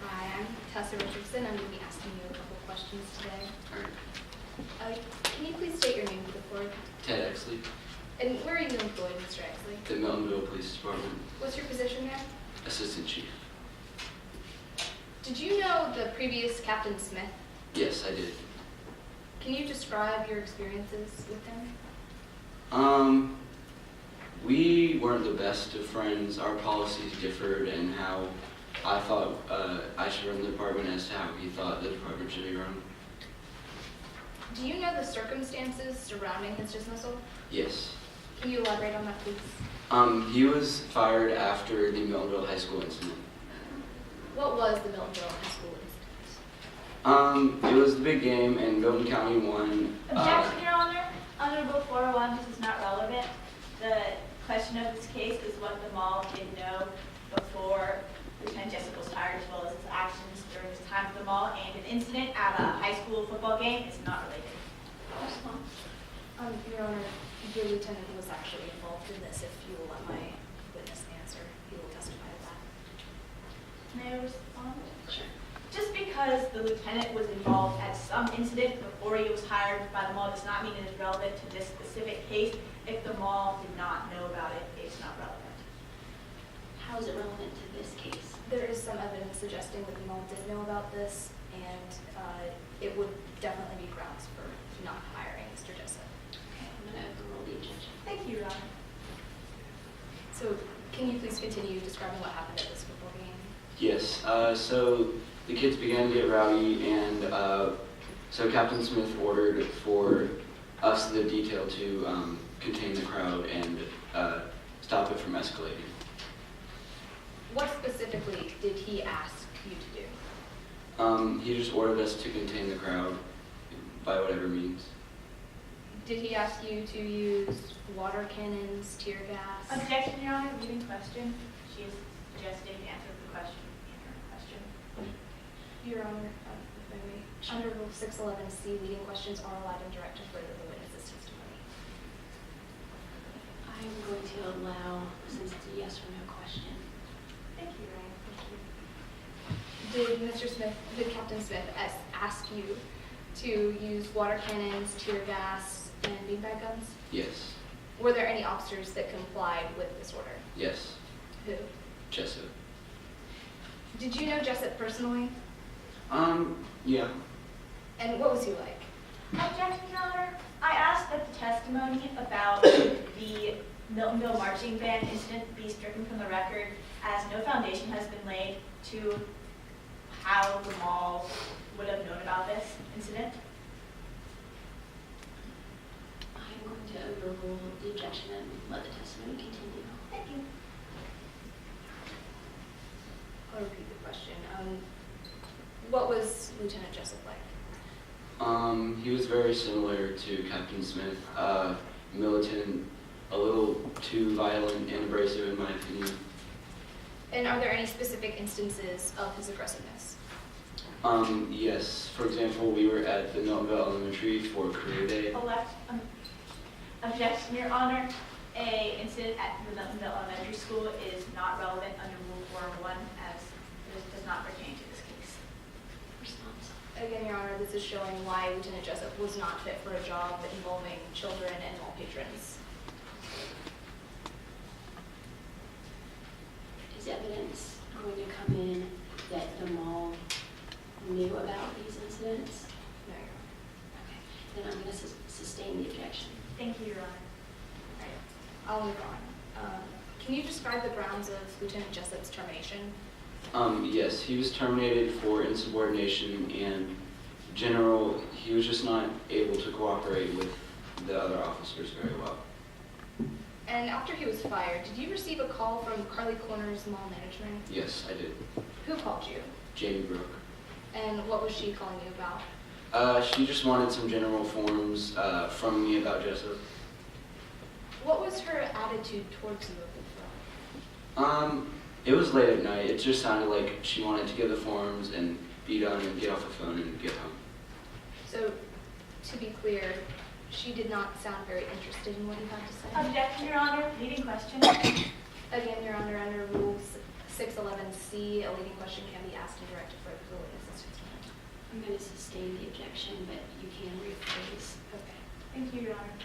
Hi, I'm Tessa Richardson. I'm going to be asking you a couple questions today. Can you please state your name for the court? Ted Exley. And where are you employed, Mr. Exley? The Miltonville Police Department, What's your position there? Assistant Chief. Did you know the previous Captain Smith? Yes, I did. Can you describe your experiences with him? We weren't the best of friends. Our policies differed in how I thought I should run the department as to how he thought the department should be run. Do you know the circumstances surrounding his dismissal? Yes. Can you elaborate on that, please? He was fired after the Miltonville High School incident. What was the Miltonville High School incident? It was the big game and Milton County won. Objection, Your Honor. Under Rule 401, this is not relevant. The question of this case is what the mall did know before Lieutenant Jessup was hired, as well as his actions during his time at the mall, and an incident at a high school football game is not related. Your Honor, your lieutenant was actually involved in this. If you will let my witness answer, he will testify to that. May I respond? Sure. Just because the lieutenant was involved at some incident before he was hired by the mall does not mean it is relevant to this specific case. If the mall did not know about it, it's not relevant. How is it relevant to this case? There is some evidence suggesting that the mall did know about this, and it would definitely be grounds for not hiring Mr. Jessup. Okay, I'm going to overrule the objection. Thank you, Your Honor. So, can you please continue describing what happened at this football game? Yes. So the kids began to get rowdy, and so Captain Smith ordered for us, the detail, to contain the crowd and stop it from escalating. What specifically did he ask you to do? He just ordered us to contain the crowd by whatever means. Did he ask you to use water cannons, tear gas? Objection, Your Honor. Leading question. She is suggesting the answer to the question in her question. Your Honor, if I may, under Rule 611C, leading questions are allowed and direct to further the witness's testimony. I'm going to allow, since it's a yes or no question. Thank you, Ryan. Did Captain Smith ask you to use water cannons, tear gas, and beanbag guns? Yes. Were there any officers that complied with this order? Yes. Who? Jessup. Did you know Jessup personally? Yeah. And what was he like? Objection, Your Honor. I asked that the testimony about the Miltonville marching band incident be stricken from the record, as no foundation has been laid to how the mall would have known about this incident. I'm going to overrule the objection and let the testimony continue. Thank you. I'll repeat the question. What was Lieutenant Jessup like? He was very similar to Captain Smith. Militant, a little too violent and abrasive in my opinion. And are there any specific instances of his aggressiveness? Yes. For example, we were at the Miltonville Elementary for career day. Objection, Your Honor. A incident at the Miltonville Elementary School is not relevant under Rule 401, as it does not pertain to this case. Response. Again, Your Honor, this is showing why Lieutenant Jessup was not fit for a job involving children and mall patrons. Is evidence going to come in that the mall knew about these incidents? No, Your Okay, then I'm going to sustain the objection. Thank you, Your Honor. Honor. I'll move on. Can you describe the grounds of Lieutenant Jessup's termination? Yes, he was terminated for insubordination and general, he was just not able to cooperate with the other officers very well. And after he was fired, did you receive a call from Carly Corners Mall Management? Yes, I did. Who called you? Jamie Brooke. And what was she calling you about? She just wanted some general forms from me about Jessup. What was her attitude towards you at the front? It was late at night. It just sounded like she wanted to get the forms and be done and get off the phone and get home. So, to be clear, she did not sound very interested in what you had to say. Objection, Your Honor. Leading question. Again, Your Honor, under Rule 611C, a leading question can be asked and directed for the witness's testimony. I'm going to sustain the objection, but you can rephrase. Okay. Thank you, Your Honor.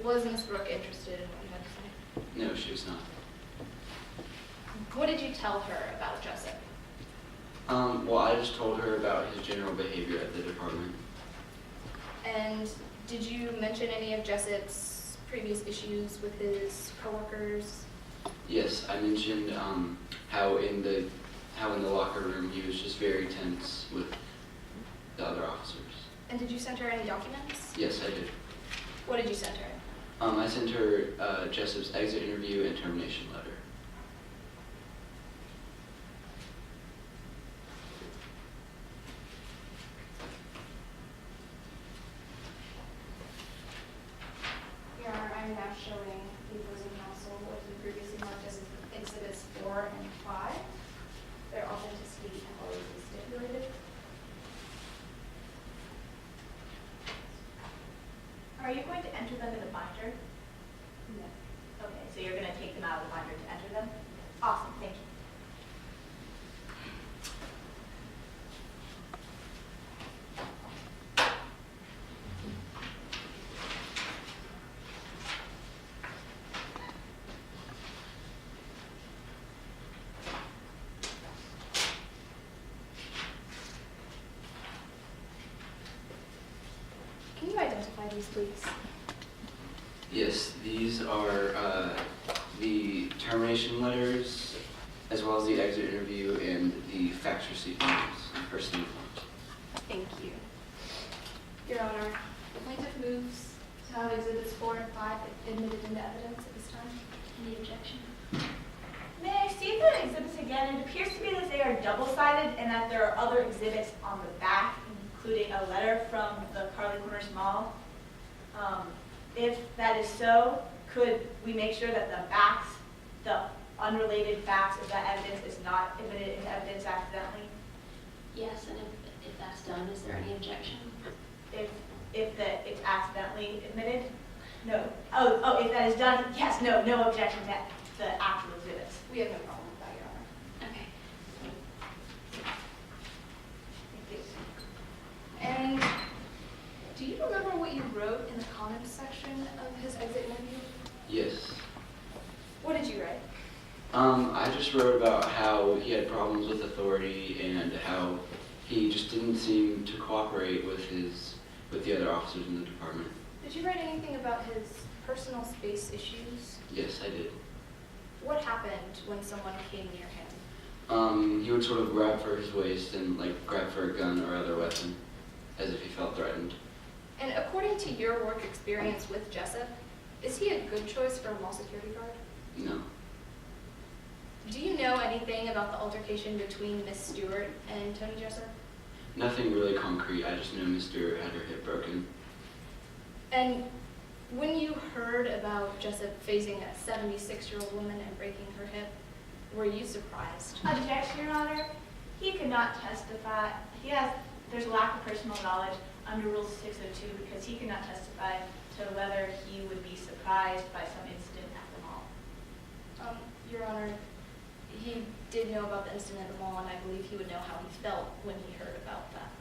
Was Miss Brooke interested in what you had to say? No, she was not. What did you tell her about Jessup? Well, I just told her about his general behavior at the department. And did you mention any of Jessup's previous issues with his coworkers? Yes, I mentioned how in the locker room he was just very tense with the other officers. And did you send her any documents? Yes, I did. What did you send her? I sent her Jessup's exit interview and termination letter. Your Honor, I am now showing the opposing counsel what he previously marked as Exhibits 4 and 5. Their authenticity have always been stipulated. Are you going to enter them in the binder? No. Okay, so you're going to take them out of the binder to enter them? Awesome, thank you. Can you identify these, please? Yes, these are the termination letters, as well as the exit interview and the fax receipt forms and personal forms. Thank you. Your Honor, the plaintiff moves to have Exhibits 4 and 5 admitted into evidence at this time. Any objection? May I see the exhibits again? It appears to be that they are double-sided and that there are other exhibits on the back, including a letter from the Carly Corners Mall. If that is so, could we make sure that the unrelated facts of that evidence is not admitted into evidence accidentally? Yes, and if that's done, is there any objection? If it's accidentally admitted? No. Oh, if that is done, yes, no objection to the actual exhibits. We have no problem with that, Your Honor. Okay. Thank you. And do you remember what you wrote in the comments section of his exit interview? Yes. What did you write? I just wrote about how he had problems with authority and how he just didn't seem to cooperate with the other officers in the department. Did you write anything about his personal space issues? Yes, I did. What happened when someone came near him? He would sort of grab for his waist and grab for a gun or other weapon, as if he felt threatened. And according to your work experience with Jessup, is he a good choice for a mall security guard? No. Do you know anything about the altercation between Miss Stewart and Tony Jessup? Nothing really concrete. I just know Miss Stewart had her hip broken. And when you heard about Jessup phasing a 76-year-old woman and breaking her hip, were you surprised? Objection, Your Honor. He could not testify. There's a lack of personal knowledge under Rule 602 because he cannot testify to whether he would be surprised by some incident at the mall. Your Honor, he did know about the incident at the mall, and I believe he would know how he felt when he heard about that.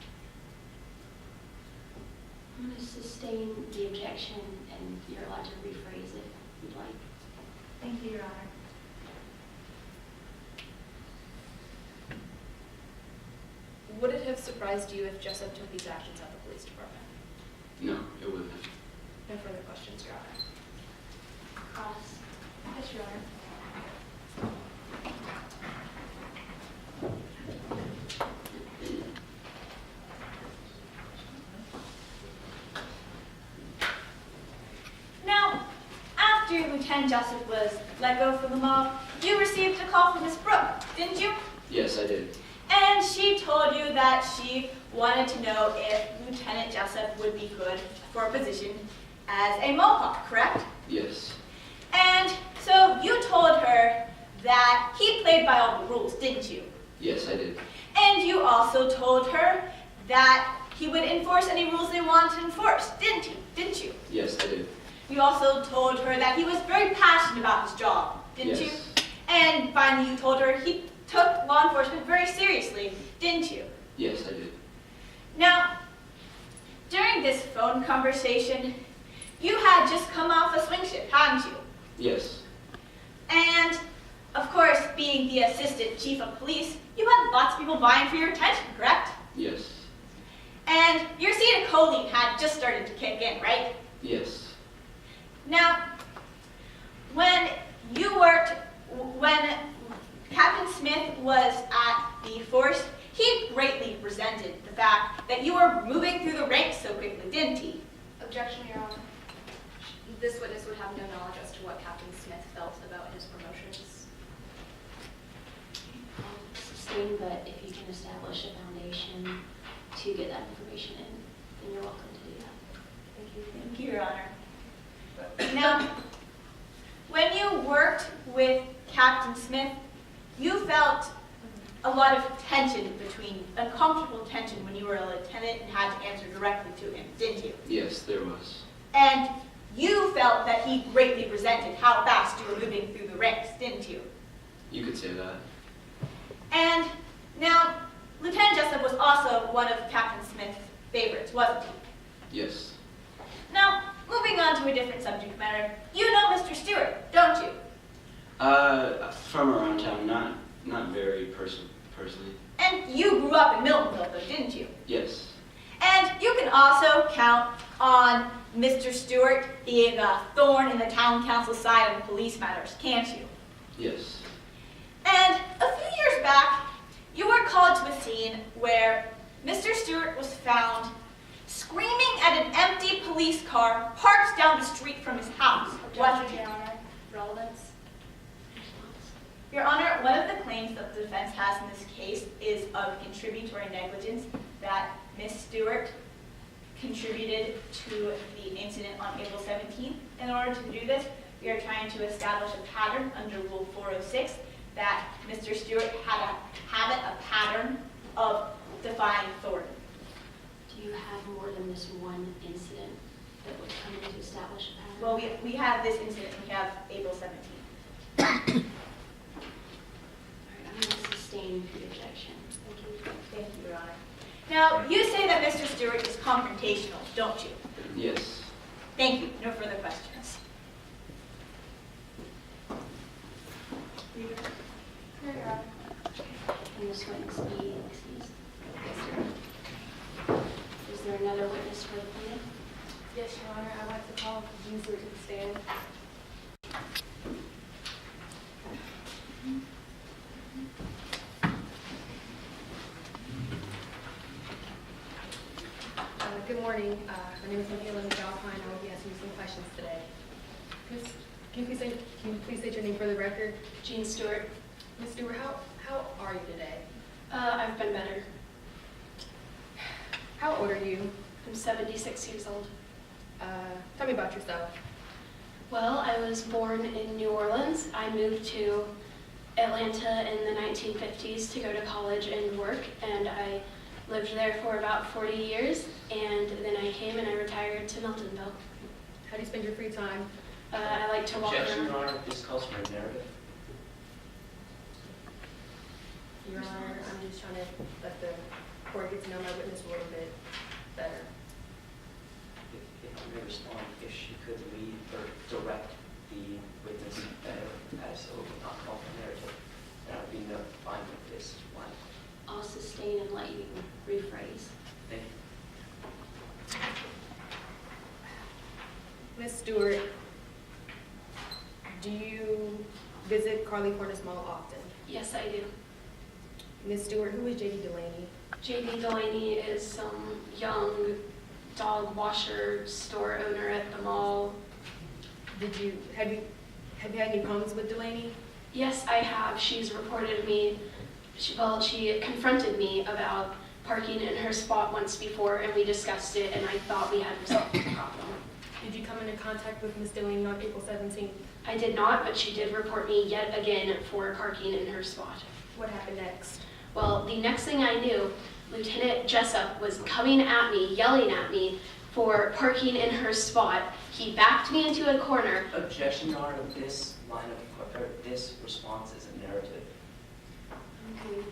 I'm going to sustain the objection, and you're allowed to rephrase it if you'd like. Thank you, Your Honor. Would it have surprised you if Jessup took these actions at the police department? No, it wouldn't have. No further questions, Your Honor. Cross. Yes, Your Honor. Now, after Lieutenant Jessup was let go from the mall, you received a call from Miss Brooke, didn't you? Yes, I did. And she told you that she wanted to know if Lieutenant Jessup would be good for a position as a mall cop, correct? Yes. And so you told her that he played by all the rules, didn't you? Yes, I did. And you also told her that he would enforce any rules they wanted to enforce, didn't you? Yes, I did. You also told her that he was very passionate about his job, didn't you? Yes. And finally you told her he took law enforcement very seriously, didn't you? Yes, I did. Now, during this phone conversation, you had just come off a hadn't you? Yes. And, of course, being the assistant chief of police, you had lots of people vying for your attention, correct? Yes. And your acetylcholine had just started to kick in, right? Yes. Now, when Captain Smith was at the force, he greatly resented the fact that you were moving through the ranks so quickly, didn't he? Objection, Your Honor. This witness would have no knowledge as to what Captain Smith felt about his promotions. I'll sustain, but if you can establish a foundation to get that information in, then you're welcome to do that. Thank you. Thank you, Your Honor. Now, when you worked with Captain Smith, you felt a lot of tension uncomfortable tension when you were a lieutenant and had to answer directly to him, didn't you? Yes, there was. And you felt that he greatly resented how fast you were moving through the ranks, didn't you? You could say that. And now, Lieutenant Jessup was also one of Captain Smith's favorites, wasn't he? Yes. Now, moving on to a different subject matter, you know Mr. Stewart, don't you? From around town, not very personally. And you grew up in Miltonville, though, didn't you? Yes. And you can also count on Mr. Stewart being a thorn in the town council side on police matters, can't you? Yes. And a few years back, you were called to a scene where Mr. Stewart was found screaming at an empty police car parked down the street from his house. Objection, Your Honor. Relevance. Your Honor, one of the claims that the defense has in this case is of contributory negligence, that Ms. Stewart contributed to the incident on April 17th. In order to do this, we are trying to establish a pattern under Rule 406 that Mr. Stewart had a pattern of defying Thornton. Do you have more than this one incident that would come in to establish a pattern? Well, we have this incident, we have April 17th. All right, I'm going to sustain the objection. Thank you. Thank you, Your Honor. Now, you say that Mr. Stewart is confrontational, don't you? Yes. Thank you. No further questions. No, Your Honor. Can this witness be excused? Yes, sir. Is there another witness for the plaintiff? Yes, Your Honor, I'd like to call Jean Stewart to the stand. Good morning. My name is Eva Herron. I will be asking you some questions today. Can you please state your name for the record? Jean Stewart. Ms. Stewart, how are you today? I've been better. How old are you? I'm 76 years old. Tell me about yourself. Well, I was born in New Orleans. I moved to Atlanta in the 1950s to go to college and work, and I lived there for about 40 years, and then I came and I retired to Miltonville. How do you spend your free time? I like to walk Objection, Your around. Honor. This calls for a narrative. Your Honor, I'm just trying to let the court get to know my witness a little bit better. If I may respond, if she could lead or direct the witness better as it would not call for narrative, then I would be fine with this one. I'll sustain and let you rephrase. Thank you. Ms. Stewart, do you visit Carly Cornice Mall often? Yes, I do. Ms. Stewart, who is J.D. Delaney? J.D. Delaney is some young dog washer store owner at the mall. Have you had any problems with Delaney? Yes, I have. She's reported me. She confronted me about parking in her spot once before, and we discussed it, and I thought we had resolved the problem. Did you come into contact with Ms. Delaney on April 17th? I did not, but she did report me yet again for parking in her spot. What happened next? Well, the next thing I knew, Lieutenant Jessup was coming at me, yelling at me for parking in her spot. He backed me into a corner. Objection, Your Honor. This line of, or this response is a narrative. I'm going to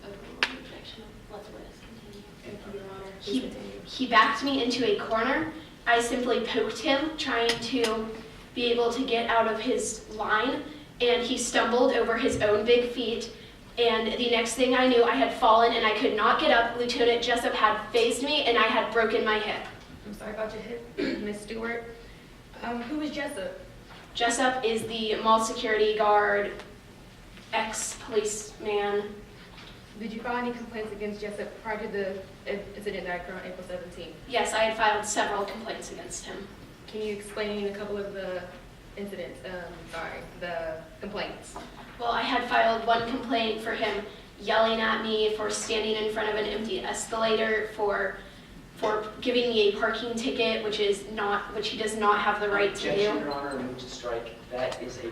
overrule the objection. Let the witness continue. Thank you, Your Honor. Please continue. He backed me into a corner. I simply poked him, trying to be able to get out of his line, and he stumbled over his own big feet. And the next thing I knew, I had fallen and I could not get up. Lieutenant Jessup had phased me and I had broken my hip. I'm sorry about your hip, Miss Stewart. Who is Jessup? Jessup is the mall security guard, ex-policeman. Did you file any complaints against Jessup prior to the incident that occurred on April 17th? Yes, I had filed several complaints against him. Can you explain a couple of the incidents, the complaints? Well, I had filed one complaint for him yelling at me for standing in front of an empty escalator, for giving me a parking ticket, which he does not have the right to Objection, do. Your Honor, move to strike. That is a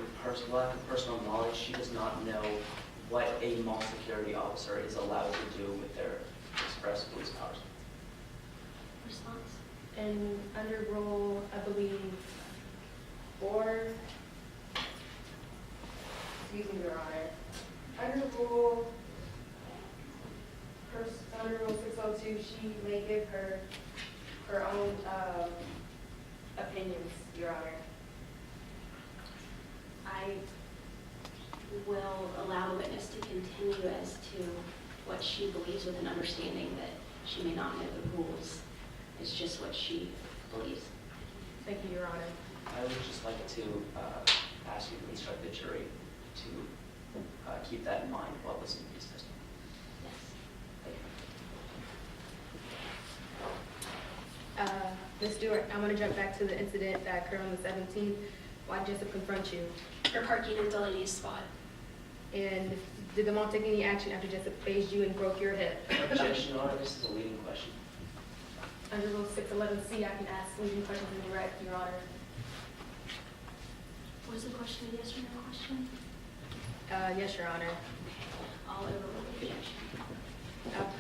lack of personal knowledge. She does not know what a mall security officer is allowed to do with their express police powers. Response? And under Rule, I believe, 4, excuse me, Your Honor. Under Rule 602, she may give her own opinions, Your Honor. I will allow the witness to continue as to what she believes, with an understanding that she may not know the rules. It's just what she believes. Thank you, Your Honor. I would just like to ask you to instruct the jury to keep that in mind while listening to these testimony. Yes. Ms. Stewart, I'm going to jump back to the incident that occurred on the 17th. Why did Jessup confront you? For parking in Delaney's spot. And did the mall take any action after Jessup phased you and broke your hip? Objection, Your Honor, this is a leading question. Under Rule 611C, I can ask leading questions in direct, Your Honor. Was the question a yes or no question? Yes, Your Honor. I'll overrule the objection.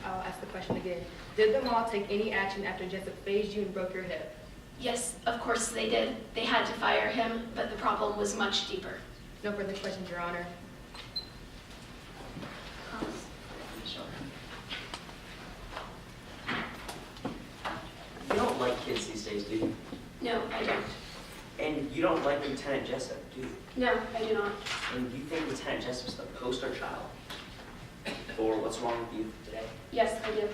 I'll ask the question again. Did the mall take any action after Jessup phased you and broke your hip? Yes, of course they did. They had to fire him, but the problem was much deeper. No further questions, Your Honor. Sure. You don't like kids these days, do you? No, I don't. And you don't like Lieutenant Jessup, do you? No, I do not. And you think Lieutenant Jessup's the poster child for what's wrong with youth today? Yes, I do.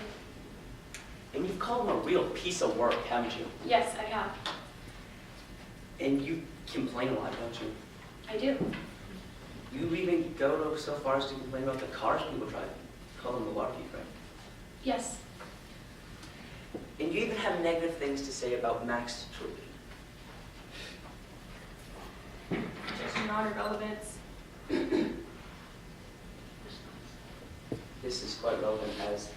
And you've called him a real piece of work, haven't you? Yes, I have. And you complain a lot, don't you? I do. You even go so far as to complain about the cars people drive. Call them the water thief, right? Yes. And you even have negative things to say about Max Truby. Objection, Your Honor. Relevance. This is quite relevant as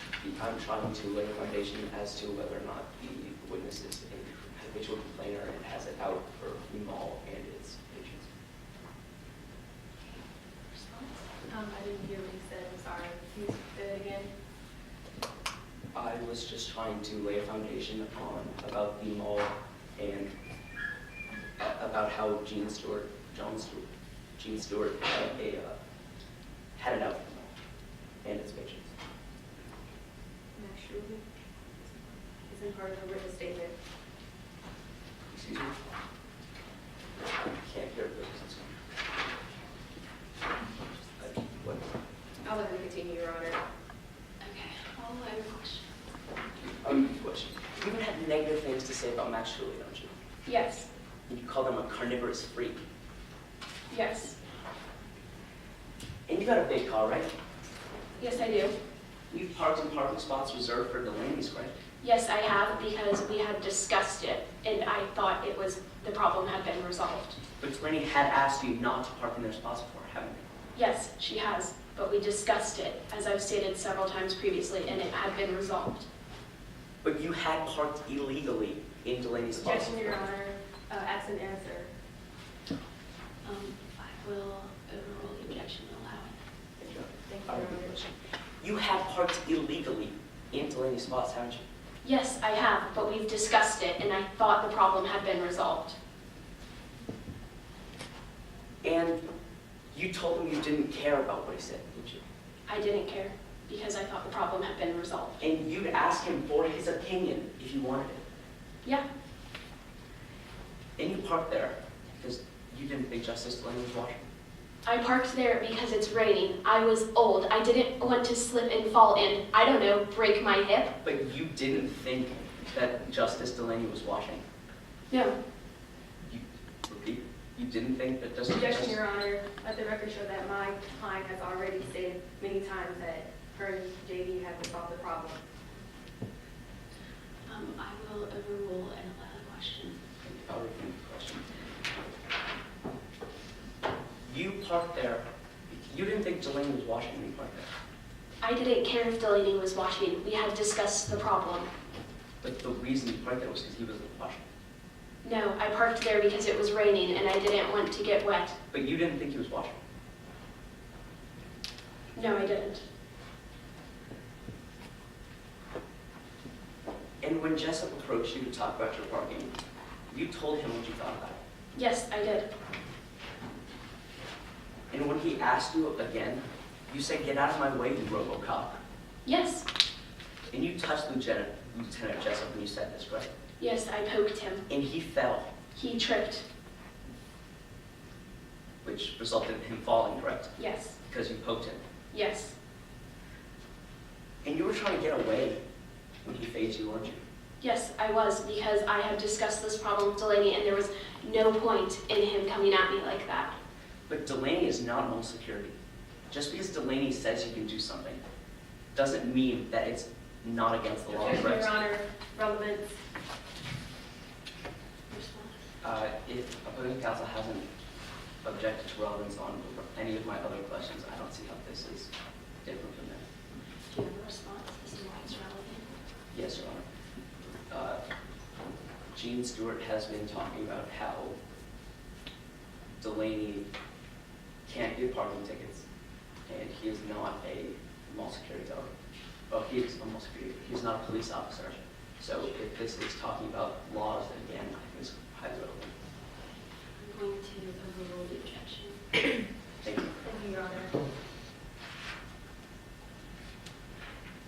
I'm trying to lay a foundation as to whether or not the witness is a habitual complainer and has it out for the mall and its patrons. I didn't hear what he said. I'm sorry. Can you say that again? I was just trying to lay a foundation about the mall and about how Gene Stewart had it out for the mall and its patrons. Max Truby is in part of a written statement. Excuse me? I can't hear this. What? I'll let him continue, Your Honor. Okay. I'll allow your question. Question. You even have negative things to say about Max Truby, don't you? Yes. And you call them a carnivorous freak. Yes. And you got a big car, right? Yes, I do. You've parked in parking spots reserved for Delaney's, right? Yes, I have, because we had discussed it, and I thought the problem had been resolved. But Delaney had asked you not to park in their spots before, haven't you? Yes, she has, but we discussed it, as I've stated several times previously, and it had been resolved. But you had parked illegally in Delaney's spots. Objection, Your Honor. Absent answer. I will overrule the objection and allow it. Thank you. Thank you, I Your have a Honor. question. You have parked illegally in Delaney's spots, haven't you? Yes, I have, but we've discussed it, and I thought the problem had been resolved. And you told him you didn't care about what he said, didn't you? I didn't care, because I thought the problem had been resolved. And you'd ask him for his opinion if you wanted it. Yeah, And you parked there Because you didn't think Justice Delaney was watching. I parked there because it's raining. I was old. I didn't want to slip and fall and, I don't know, break my hip. But you didn't think that Justice Delaney was watching. No. You repeat. You didn't think that Justice. Objection, Your Honor. Let the record show that my client has already stated many times that her and JD have resolved the problem. I will overrule and allow the question. I'll repeat the question. You parked there. You didn't think Delaney was watching when you parked there. I didn't care if Delaney was watching. We had discussed the problem. But the reason you parked there was because he wasn't watching. No, I parked there because it was raining and I didn't want to get wet. But you didn't think he was watching. No, I didn't. And when Jessup approached you to talk about your parking, you told him what you thought about it. Yes, I did. And when he asked you again, you said, "Get out of my way, you RoboCop." Yes. And you touched Lieutenant Jessup when you said this, correct? Yes, I poked him. And he fell, He tripped. which resulted in him falling, correct? Yes. Because you poked him. Yes. And you were trying to get away when he phased you, weren't you? Yes, I was, because I had discussed this problem with Delaney and there was no point in him coming at me like that. But Delaney is not home security. Just because Delaney says you can do something doesn't mean that it's not against the law, Objection, correct? Your Honor. Relevance. If opposing counsel hasn't objected to relevance on any of my other questions, I don't see how this is different from that. Do you have a response? This is why it's relevant. Yes, Your Honor. Gene Stewart has been talking about how Delaney can't get parking tickets, and he is not a mall security guard. Well, he is a mall security. He's not a police officer. So if this is talking about laws, then again, I think it's highly relevant. I'm going to overrule the objection. Thank you. Thank you, Your Honor.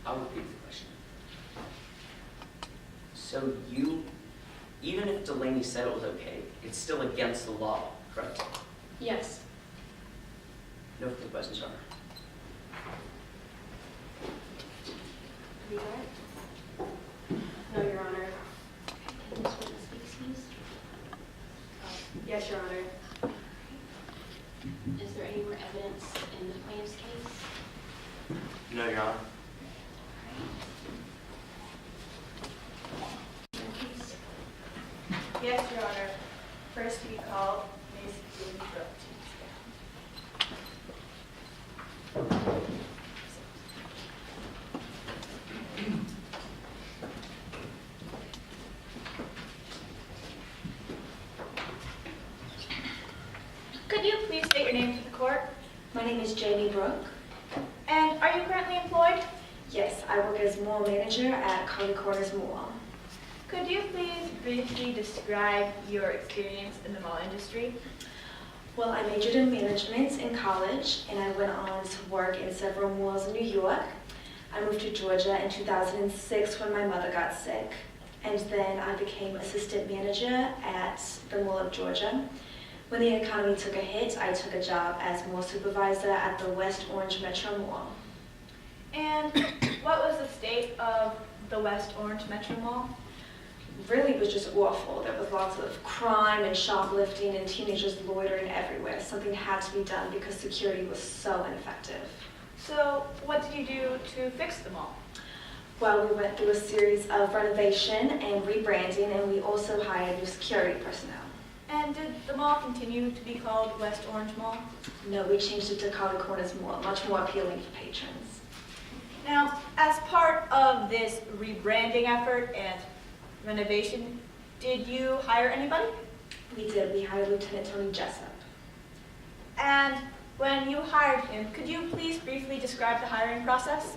I'll repeat the question. So you, even if Delaney said it was okay, it's still against the law, correct? Yes. No further questions, Your Honor. Are you done? No, Your Honor. Can this witness be excused? Yes, Your Honor. Is there any more evidence in the plaintiff's case? No, Your Honor. Case? Yes, Your Honor. First to be called, Ms. Julie Brooks. Could you please state your name to the court? My name is Jamie Brooke. And are you currently employed? Yes, I work as mall manager at Carly Corners Mall. Could you please briefly describe your experience in the mall industry? Well, I majored in management in college, and I went on to work in several malls in New York. I moved to Georgia in 2006 when my mother got sick, and then I became assistant manager at the Mall of Georgia. When the economy took a hit, I took a job as mall supervisor at the West Orange Metro Mall. And what was the state of the West Orange Metro Mall? Really, it was just awful. There was lots of crime and shoplifting and teenagers loitering everywhere. Something had to be done because security was so ineffective. So what did you do to fix the mall? Well, we went through a series of renovation and rebranding, and we also hired new security personnel. And did the mall continue to be called West Orange Mall? No, we changed it to Carly Corners Mall, much more appealing for patrons. Now, as part of this rebranding effort and renovation, did you hire anybody? We did. We hired Lieutenant Tony Jessup. And when you hired him, could you please briefly describe the hiring process?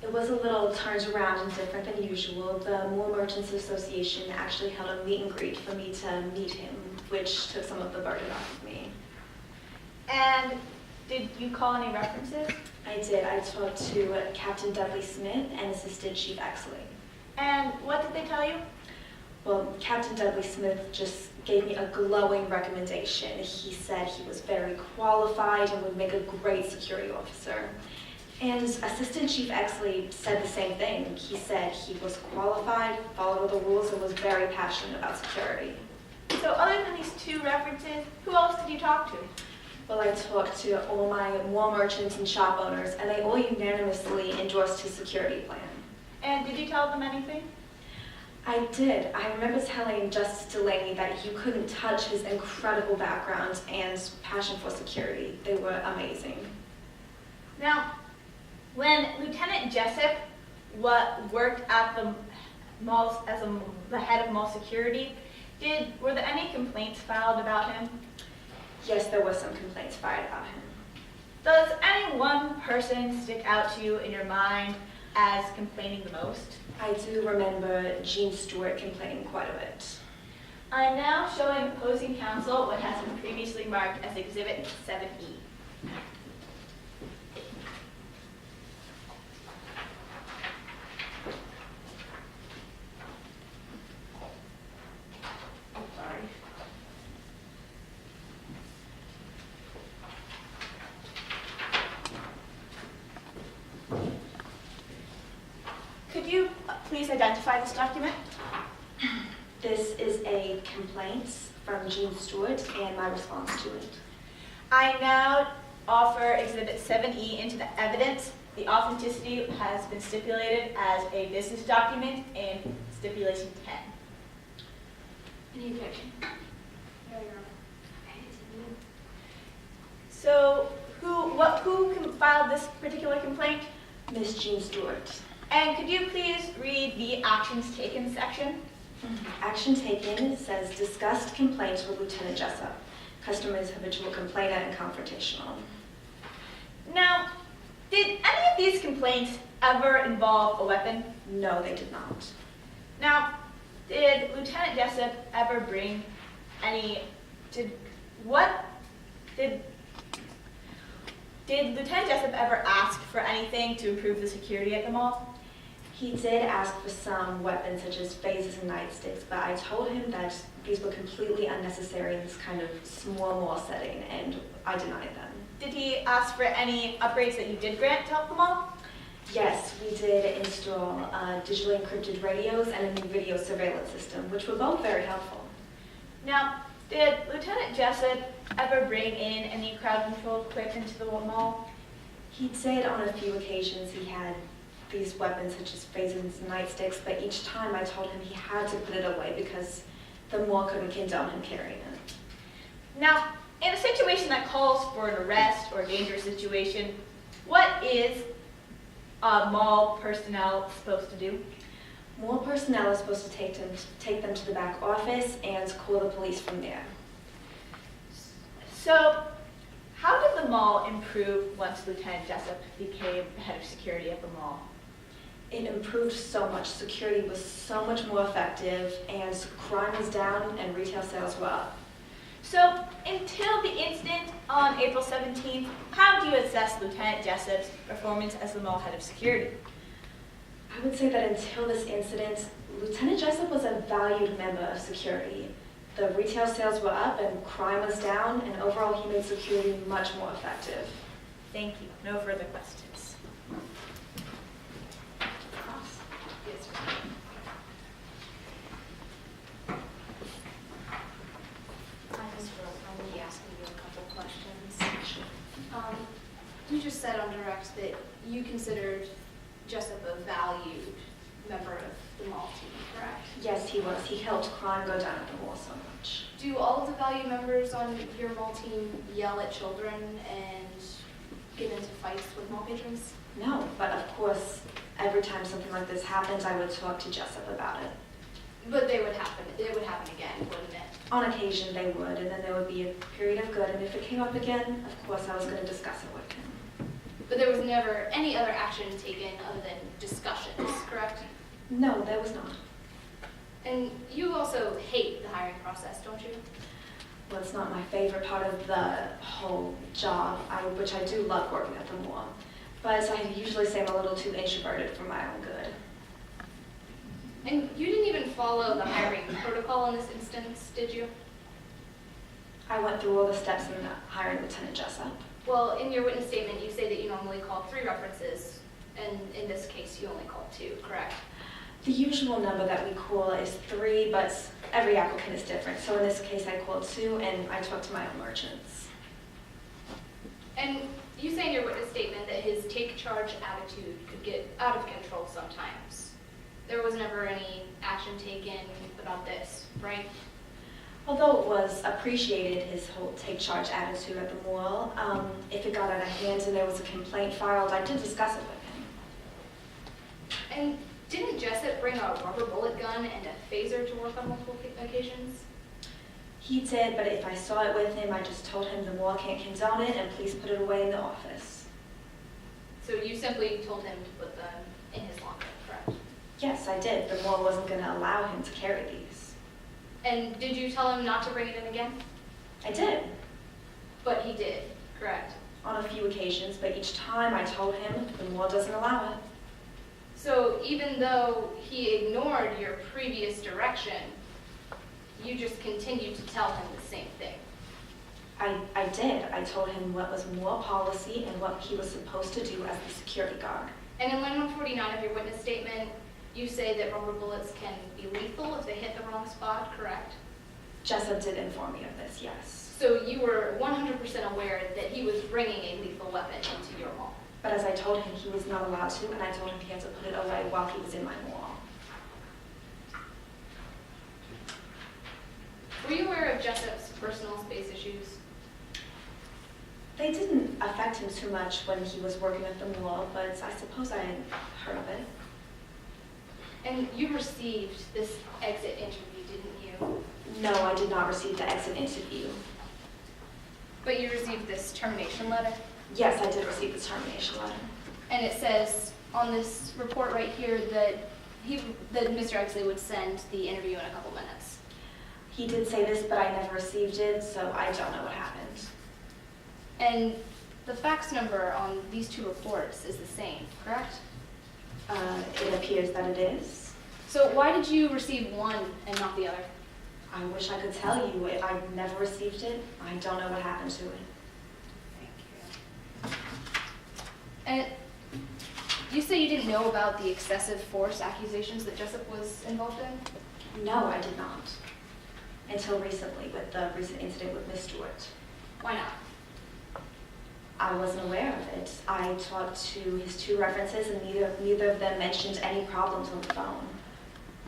It was a little turned around and different than usual. The Mall Merchants Association actually held a meet and greet for me to meet him, which took some of the burden off of me. And did you call any references? I did. I talked to Captain Dudley Smith and Assistant Chief Exley. And what did they tell you? Well, Captain Dudley Smith just gave me a glowing recommendation. He said he was very qualified and would make a great security officer. And Assistant Chief Exley said the same thing. He said he was qualified, followed all the rules, and was very passionate about security. So other than these two references, who else did you talk to? Well, I talked to all my mall merchants and shop owners, and they all unanimously endorsed his security plan. And did you tell them anything? I did. I remember telling Justice Delaney that you couldn't touch his incredible background and passion for security. They were amazing. Now, when Lieutenant Jessup worked at the malls as the head of mall security, were there any complaints filed about him? Yes, there were some complaints filed about him. Does any one person stick out to you in your mind as complaining the most? I do remember Jean Stewart complaining quite a bit. I am now showing opposing counsel what has been previously marked as Exhibit 7E. Could you please identify this document? This is a complaint from Jean Stewart and my response to it. I now offer Exhibit 7E into the evidence. The authenticity has been stipulated as a business document in Stipulation 10. Any objection? No, Your Honor. Okay, continue. So who filed this particular complaint? Miss Jean Stewart. And could you please read the actions taken section? Action taken says discussed complaints with Lieutenant Jessup. Customer is habitual complainer and confrontational. Now, did any of these complaints ever involve a weapon? No, they did not. Now, did Lieutenant Jessup ever bring any, did Lieutenant Jessup ever ask for anything to improve the security at the mall? He did ask for some weapons such as phasers and nightsticks, but I told him that these were completely unnecessary in this kind of small mall setting, and I denied them. Did he ask for any upgrades that you did grant to help the mall? Yes, we did install digitally encrypted radios and a new video surveillance system, which were both very helpful. Now, did Lieutenant Jessup ever bring in any crowd control equipment to the mall? He did on a few occasions. He had these weapons such as phasers and nightsticks, but each time I told him he had to put it away because the mall couldn't condone him carrying it. Now, in a situation that calls for an arrest or a dangerous situation, what is mall personnel supposed to do? Mall personnel is supposed to take them to the back office and call the police from there. So, how did the mall improve once Lieutenant Jessup became head of security at the mall? It improved so much. Security was so much more effective, and crime was down and retail sales were up. So, until the incident on April 17th, how do you assess Lieutenant Jessup's performance as the mall head of security? I would say that until this incident, Lieutenant Jessup was a valued member of security. The retail sales were up and crime was down, and overall he made security much more effective. Thank you. No further questions. Yes, sir. Hi, Ms. Rose. I'm going to be asking you a couple questions. You just said on direct that you considered Jessup a valued member of the mall team, correct? Yes, he was. He helped crime go down at the mall so much. Do all of the valued members on your mall team yell at children and get into fights with mall patrons? No, but of course, every time something like this happens, I would talk to Jessup about it. But it would happen again, wouldn't it? On occasion they would, and then there would be a period of good, and if it came up again, of course I was going to discuss it with him. But there was never any other action taken other than discussions, correct? No, there was not. And you also hate the hiring process, don't you? Well, it's not my favorite part of the whole job, which I do love working at the mall. But I usually say I'm a little too introverted for my own good. And you didn't even follow the hiring protocol in this instance, did you? I went through all the steps in hiring Lieutenant Jessup. Well, in your witness statement, you say that you normally call 3 references, and in this case, you only called 2, correct? The usual number that we call is 3, but every applicant is different. So in this case, I called 2, and I talked to my own merchants. And you say in your witness statement that his take charge attitude could get out of control sometimes. There was never any action taken about this, right? Although it was appreciated, his whole take charge attitude at the mall, if it got out of hand and there was a complaint filed, I did discuss it with him. And didn't Jessup bring a rubber bullet gun and a phaser to work on multiple occasions? He did, but if I saw it with him, I just told him the mall can't condone it and please put it away in the office. So you simply told him to put them in his locker, correct? Yes, I did. The mall wasn't going to allow him to carry these. And did you tell him not to bring it in again? I did, But he did, correct? on a few occasions, but each time I told him the mall doesn't allow it. So even though he ignored your previous direction, you just continued to tell him the same thing? I did. I told him what was mall policy and what he was supposed to do as the security guard. And in line 149 of your witness statement, you say that rubber bullets can be lethal if they hit the wrong spot, correct? Jessup did inform me of this, yes. So you were 100% aware that he was bringing a lethal weapon into your mall? But as I told him, he was not allowed to, and I told him he had to put it away while he was in my mall. Were you aware of Jessup's personal space issues? They didn't affect him too much when he was working at the mall, but I suppose I had heard of it. And you received this exit interview, didn't you? No, I did not receive the exit interview. But you received this termination letter? Yes, I did receive the termination letter. And it says on this report right here that Mr. Exley would send the interview in a couple minutes. He did say this, but I never received it, so I don't know what happened. And the fax number on these 2 reports is the same, correct? It appears that it is. So why did you receive one and not the other? I wish I could tell you. I never received it. I don't know what happened to it. Thank you. And you say you didn't know about the excessive force accusations that Jessup was involved in? No, I did not. Until recently, with the recent incident with Miss Stewart. Why not? I wasn't aware of it. I talked to his 2 references, and neither of them mentioned any problems on the phone.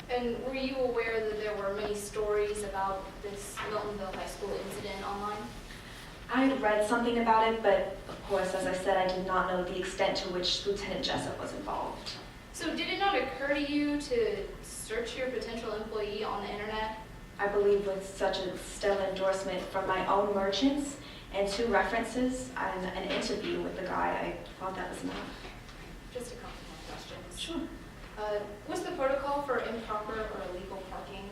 And were you aware that there were many stories about this Miltonville High School incident online? I had read something about it, but of course, as I said, I did not know the extent to which Lieutenant Jessup was involved. So did it not occur to you to search your potential employee on the internet? I believe with such a stellar endorsement from my own merchants and 2 references and an interview with the guy, I thought that was enough. Just a couple more questions. Sure. What's the protocol for improper or illegal parking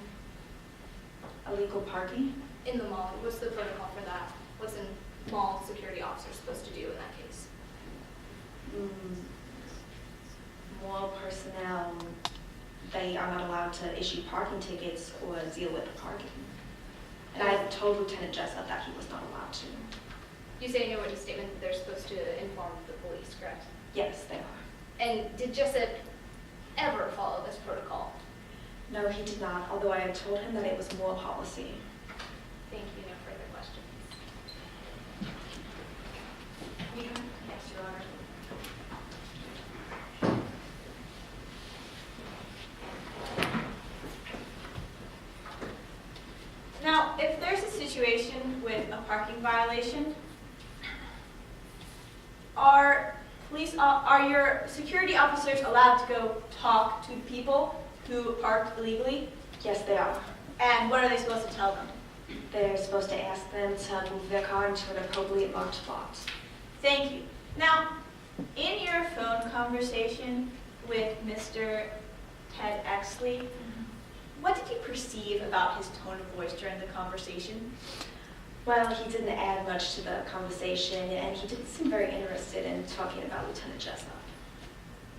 Illegal parking? in the mall? What's the protocol for that? What's a mall security officer supposed to do in that case? Mall personnel, they are not allowed to issue parking tickets or deal with the parking. And I told Lieutenant Jessup that he was not allowed to. You say in your witness statement that they're supposed to inform the police, correct? Yes, they are. And did Jessup ever follow this protocol? No, he did not, although I had told him that it was mall policy. Thank you. No further questions. Yes, Your Honor. Now, if there's a situation with a parking violation, are your security officers allowed to go talk to people who parked illegally? Yes, they are. And what are they supposed to tell them? They're supposed to ask them to move their car into an appropriate marked spot. Thank you. Now, in your phone conversation with Mr. Ted Exley, what did you perceive about his tone of voice during the conversation? Well, he didn't add much to the conversation, and he didn't seem very interested in talking about Lieutenant Jessup.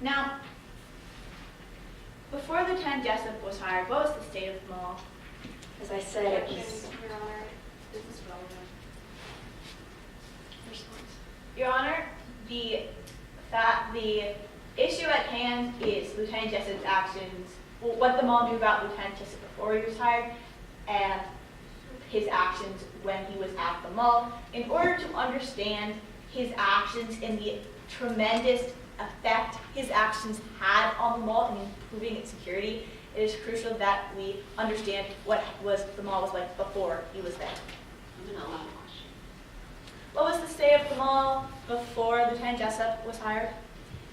Now, Before Lieutenant Jessup was hired, what was the state of the mall? As I said, it was, Objection, Your Honor, this is relevant. Response. Your Honor, the issue at hand is Lieutenant Jessup's actions, well, what the mall knew about Lieutenant Jessup before he was hired, and his actions when he was at the mall. In order to understand his actions and the tremendous effect his actions had on the mall and improving its security, it is crucial that we understand what the mall was like before he was there. I'm gonna allow a question. What was the state of the mall before Lieutenant Jessup was hired?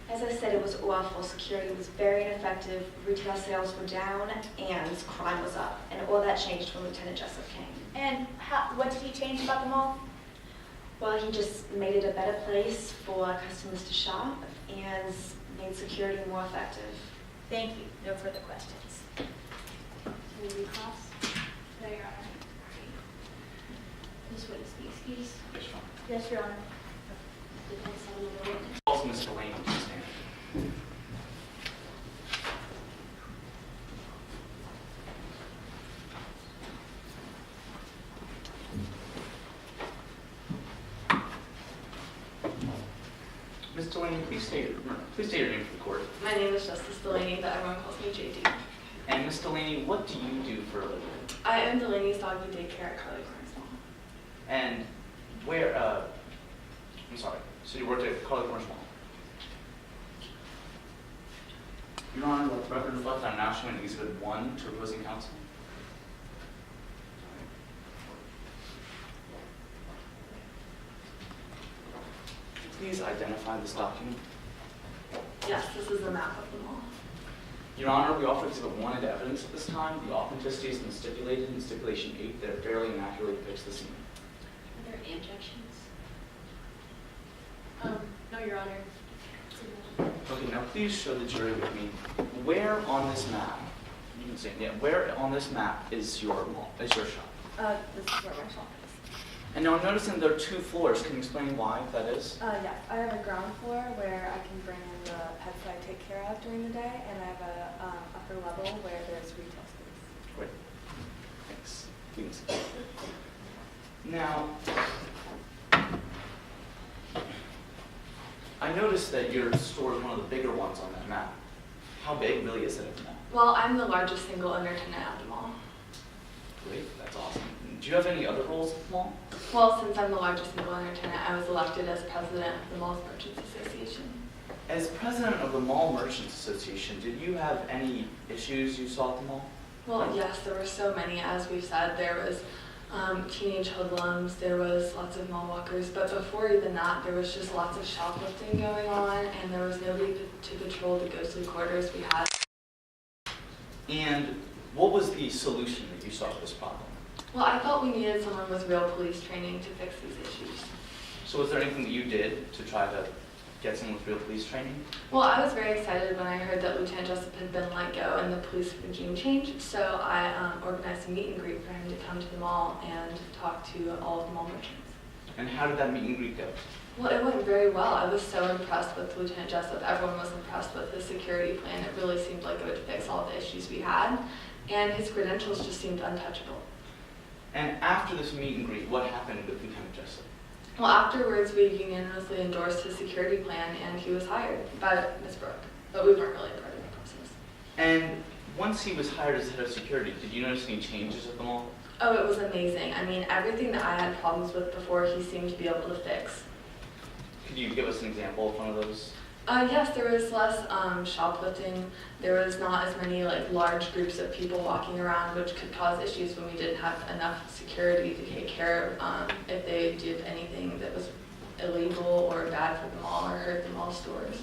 as I said, it was awful. Security was very ineffective. Retail sales were down and crime was up. And all that changed when Lieutenant Jessup came. And what did he change about the mall? Well, he just made it a better place for customers to shop and made security more effective. Thank you. No further questions. Can we recross? No, Your Honor. This witness be excused. Yes, Your Honor. Defense on the witness. Also, Ms. Delaney, please stand. Ms. Delaney, please state your name for the court. My name is Justice Delaney, but everyone calls me JD. And Ms. Delaney, what do you do for a living? I am Delaney's doggy daycare at Carswell. And where, I'm sorry, so you worked at Carly Mall. Your Honor, let the record reflect I'm now showing Exhibit 1 to opposing counsel. Please identify this document. Yes, this is the map of the mall. Your Honor, we offer Exhibit 1 into evidence at this time. The authenticity has been stipulated in Stipulation 8 that it fairly and accurately depicts the scene. Are there objections? No, Your Honor. Okay, now please show the jury with me. Where on this map, you can say, yeah, where on this map is your mall, is your shop? This is where my shop is. And now I'm noticing there are 2 floors. Can you explain why that is? Yes, I have a ground floor where I can bring in the pets that I take care of during the day, and I have a upper level where there's retail space. Great. Thanks. Please. Now, I noticed that your store is one of the bigger ones on that map. How big really is it on the map? Well, I'm the largest single owner tenant at the mall. Great, that's awesome. Do you have any other roles at the mall? Well, since I'm the largest single owner tenant, I was elected as president of the Mall's Merchants Association. As president of the Mall Merchants Association, did you have any issues you saw at the mall? Well, yes, there were so many. As we've said, there was teenage hoodlums, there was lots of mall walkers, but before even that, there was just lots of shoplifting going on, and there was nobody to patrol the ghostly quarters we had. And what was the solution that you saw to this problem? Well, I felt we needed someone with real police training to fix these issues. So was there anything that you did to try to get someone with real police training? Well, I was very excited when I heard that Lieutenant Jessup had been let go and the police regime changed, so I organized a meet and greet for him to come to the mall and talk to all of the mall merchants. And how did that meet and greet go? Well, it went very well. I was so impressed with Lieutenant Jessup. Everyone was impressed with his security plan. It really seemed like it would fix all the issues we had, and his credentials just seemed untouchable. And after this meet and greet, what happened with Lieutenant Jessup? Well, afterwards, we unanimously endorsed his security plan, and he was hired by Ms. Brooke, but we weren't really a part of the process. And once he was hired as head of security, did you notice any changes at the mall? Oh, it was amazing. I mean, everything that I had problems with before, he seemed to be able to fix. Could you give us an example of one of those? Yes, there was less shoplifting. There was not as many large groups of people walking around, which could cause issues when we didn't have enough security to take care of if they did anything that was illegal or bad for the mall or hurt the mall stores.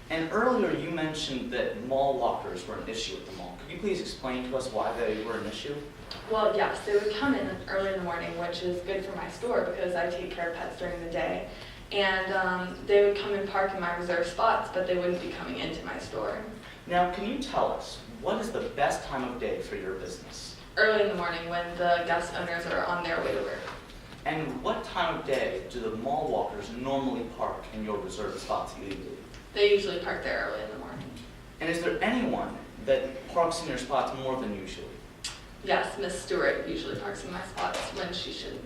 And earlier you mentioned that mall walkers were an issue at the mall. Could you please explain to us why they were an issue? Well, yes, they would come in early in the morning, which is good for my store because I take care of pets during the day. And they would come and park in my reserved spots, but they wouldn't be coming into my store. Now, can you tell us, what is the best time of day for your business? Early in the morning when the guest owners are on their way to work. And what time of day do the mall walkers normally park in your reserved spots illegally? They usually park there early in the morning. And is there anyone that parks in your spots more than usually. Yes, Miss Stewart usually parks in my spots when she shouldn't.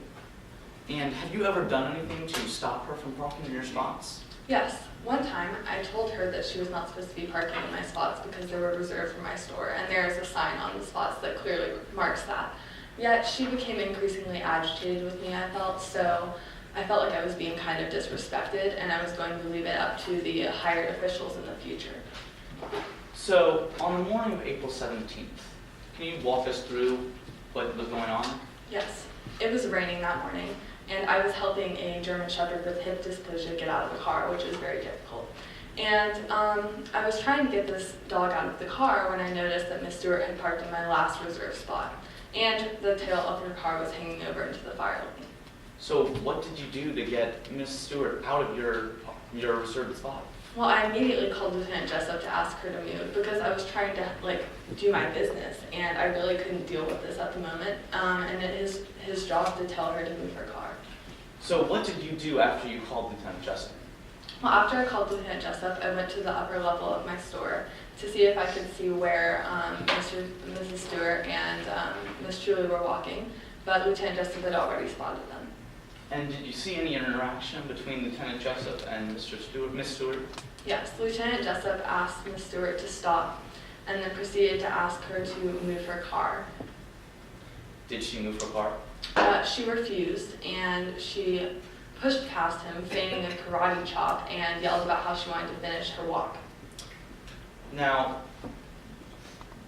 And have you ever done anything to stop her from parking in your spots? Yes, one time I told her that she was not supposed to be parking in my spots because they were reserved for my store, and there is a sign on the spots that clearly marks that. Yet she became increasingly agitated with me, I felt, so I felt like I was being kind of disrespected, and I was going to leave it up to the hired officials in the future. So, on the morning of April 17th, can you walk us through what was going on? Yes, it was raining that morning, and I was helping a German Shepherd with hip dysplasia get out of the car, which is very difficult. And I was trying to get this dog out of the car when I noticed that Miss Stewart had parked in my last reserve spot, and the tail of her car was hanging over into the fire lane. So, what did you do to get Miss Stewart out of your reserved spot? Well, I immediately called Lieutenant Jessup to ask her to move because I was trying to do my business, and I really couldn't deal with this at the moment. And it is his job to tell her to move her car. So, what did you do after you called Lieutenant Jessup? Well, after I called Lieutenant Jessup, I went to the upper level of my store to see if I could see where Mrs. Stewart and Miss Julie were walking, but Lieutenant Jessup had already spotted them. And did you see any interaction between Lieutenant Jessup and Miss Stewart? Yes, Lieutenant Jessup asked Miss Stewart to stop and then proceeded to ask her to move her car. Did she move her car? She refused, and she pushed past him, feigning a karate chop, and yelled about how she wanted to finish her walk. Now,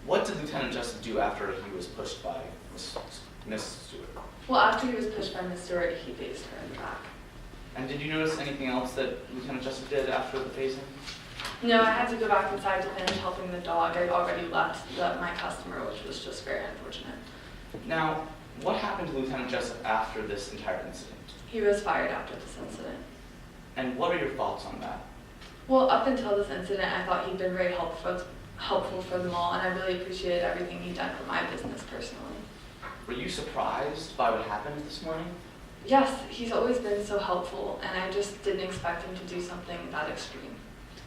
what did Lieutenant Jessup do after he was pushed by Miss Stewart? Well, after he was pushed by Miss Stewart, he faced her in the back. And did you notice anything else that Lieutenant Jessup did after the phasing? No, I had to go back inside to finish helping the dog. I'd already left my customer, which was just very unfortunate. Now, what happened to Lieutenant Jessup after this entire incident? He was fired after this incident. And what are your thoughts on that? Well, up until this incident, I thought he'd been very helpful for them all, and I really appreciated everything he'd done for my business personally. Were you surprised by what happened this morning? Yes, he's always been so helpful, and I just didn't expect him to do something that extreme.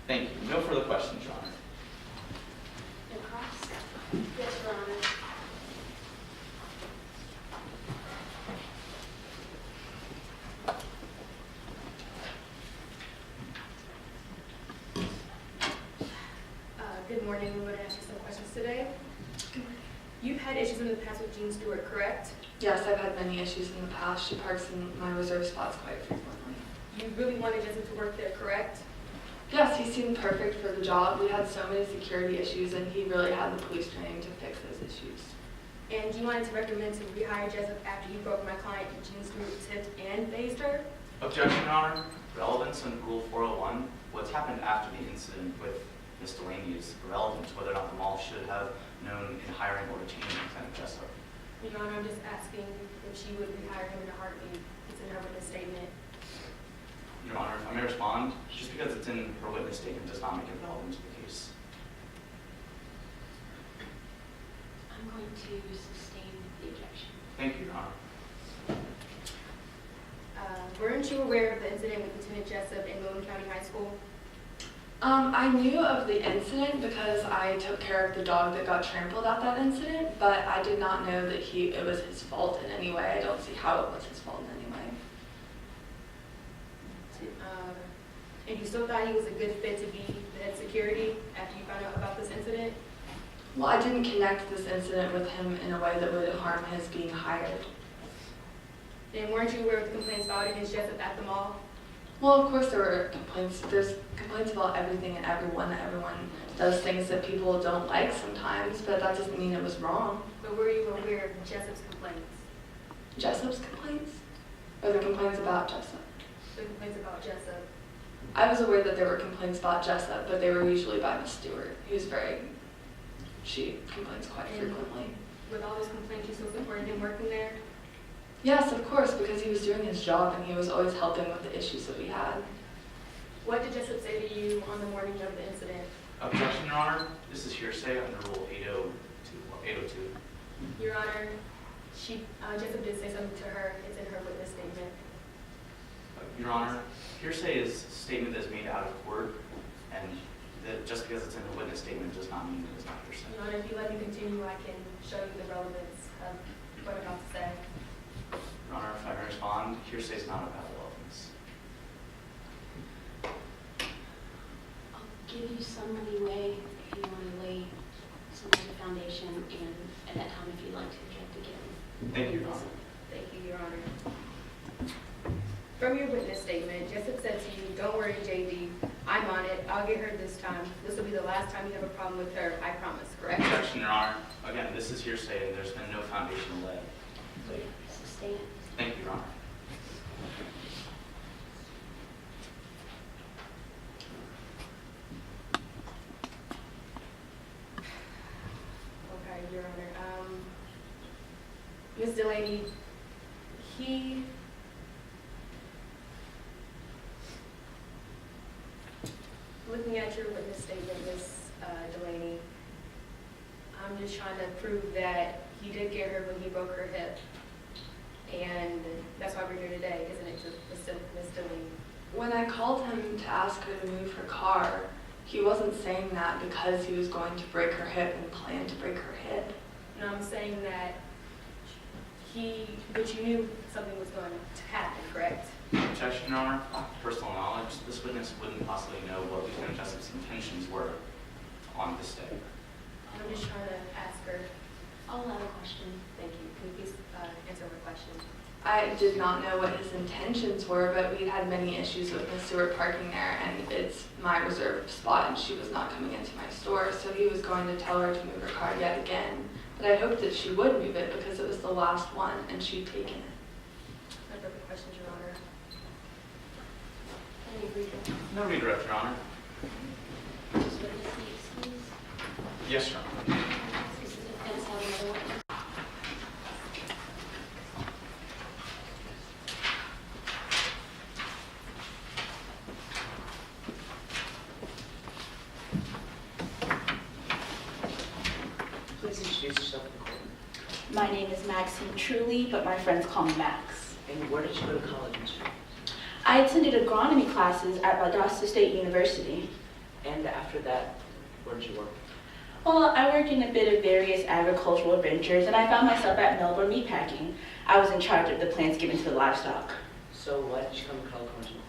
Thank you. No further questions, Your Honor. No cross? Yes, Your Honor. Good morning. I'm going to ask you some questions today. You've had issues in the past with Jean Stewart, correct? Yes, I've had many issues in the past. She parks in my reserve spots quite frequently. You really wanted Jessup to work there, correct? Yes, he seemed perfect for the job. We had so many security issues, and he really had the police training to fix those issues. And you wanted to recommend to rehire Jessup after you broke my client Jean Stewart tipped and phased her? Objection, Your Honor. Relevance under Rule 401. What's happened after the incident with Ms. Delaney is irrelevant to whether or not the mall should have known in hiring or retaining Lieutenant Jessup. Your Honor, I'm just asking if she would rehire him in a heartbeat. It's in her witness statement. Your Honor, if I may respond, just because it's in her witness statement does not make it relevant to the case. I'm going to sustain the objection. Thank you, Your Honor. Weren't you aware of the incident with Lieutenant Jessup in Moon County High School? I knew of the incident because I took care of the dog that got trampled at that incident, but I did not know that it was his fault in any way. I don't see how it was his fault in any way. And you still thought he was a good fit to be the head security after you found out about this incident? Well, I didn't connect this incident with him in a way that would harm his being hired. Then weren't you aware of the complaints filed against Jessup at the mall? Well, of course there were complaints. There's complaints about everything and everyone, that everyone does things that people don't like sometimes, but that doesn't mean it was wrong. But were you aware of Jessup's complaints? Jessup's complaints? Or the complaints about Jessup? The complaints about Jessup. I was aware that there were complaints about Jessup, but they were usually by Miss Stewart, she complains quite frequently. With all those complaints, you still supported him working there? Yes, of course, because he was doing his job and he was always helping with the issues that we had. What did Jessup say to you on the morning of the incident? Objection, Your Honor. This is hearsay under Rule 802. Your Honor, Jessup did say something to her. It's in her witness statement. Your Honor, hearsay is a statement that is made out of court, and just because it's in a witness statement does not mean it is not hearsay. Your Honor, if you let me continue, I can show you the relevance of what I'm about to say. Your Honor, if I may respond, hearsay is not about relevance. I'll give you some leeway if you want to lay some of the foundation, and at that time, if you'd like to object again. Thank you, Your Honor. Thank you, Your Honor. From your witness statement, Jessup said to you, "Don't worry, JD, I'm on it. I'll get her this time. This will be the last time you have a problem with her, I promise," correct? Objection, Your Honor. Again, this is hearsay and there's been no foundation laid. Sustain. Thank you, Your Honor. Okay, Your Honor. Ms. Delaney, looking at your witness statement, Ms. Delaney, I'm just trying to prove that he did get her when he broke her hip. And that's why we're here today, isn't it, Ms. Delaney? When I called him to ask her to move her car, he wasn't saying that because he was going to break her hip and planned to break her hip. No, I'm saying that but you knew something was going to happen, correct? Objection, Your Honor. Personal knowledge, this witness wouldn't possibly know what Lieutenant Jessup's intentions were on this day. I'm just trying to ask her. I'll allow a question. Thank you. Can you please answer my question? I did not know what his intentions were, but we'd had many issues with Miss Stewart parking there, and it's my reserved spot, and she was not coming into my store, so he was going to tell her to move her car yet again. But I hoped that she would move it because it was the last one, and she'd taken it. No further questions, Your Honor. Any redirect? No redirect, Your Honor. Does witness need excuse? Yes, Your Honor. Does the defense have another witness? Please introduce yourself to the court. My name is Maxine Truly, but my friends call me Max. And where did you go to college, Ms. Truly? I attended agronomy classes at Valdosta State University. And after that, where did you work? Well, I worked in a bit of various agricultural ventures, and I found myself at Melbourne Meatpacking. I was in charge of the plants given to the livestock. So why did you come to Carla Corners Mall?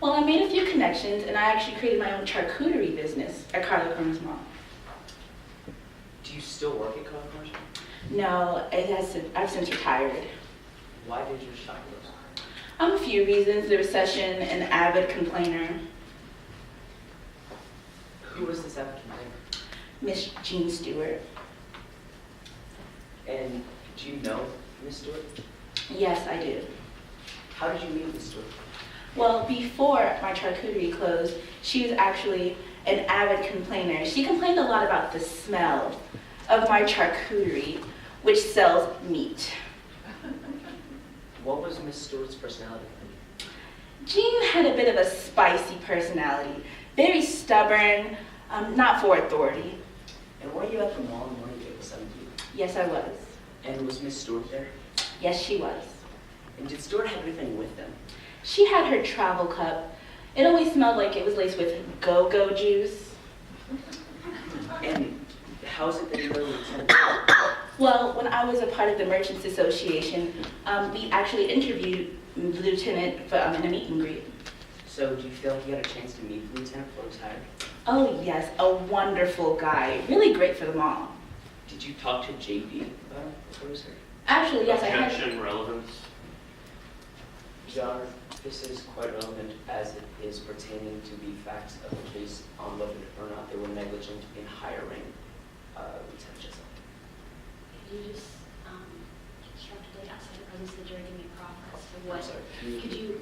Well, I made a few connections, and I actually created my own charcuterie business at Carla Corners Mall. Do you still work at Carla Corners Mall? No, I've since retired. Why did your shop close? A few reasons: the recession, an avid complainer, Who was this applicant? Miss Jean Stewart. And do you know Miss Stewart? Yes, I do. How did you meet Miss Stewart? Well, before my charcuterie closed, she was actually an avid complainer. She complained a lot about the smell of my charcuterie, which sells meat. What was Miss Stewart's personality? Jean had a bit of a spicy personality, very stubborn, not for authority. And were you at the mall in the morning at 7 p.m.? Yes, I was. And was Miss Stewart there? Yes, she was. And did Stewart have anything with them? She had her travel cup. It always smelled like it was laced with go-go juice. And how is it that you know Lieutenant? Well, when I was a part of the Merchants Association, we actually interviewed the lieutenant in a meet and greet. So do you feel like you had a chance to meet the lieutenant before he was hired? Oh yes, a wonderful guy. Really great for them all. Did you talk to JD about him before he was hired? Actually, yes, I had. Objection, relevance. Your Honor, this is quite relevant as it is pertaining to the facts of the case on whether or not they were negligent in hiring Lieutenant Jessup. Could you just constructively outside the presence of the jury give me a proffer as to what? I'm sorry. Could you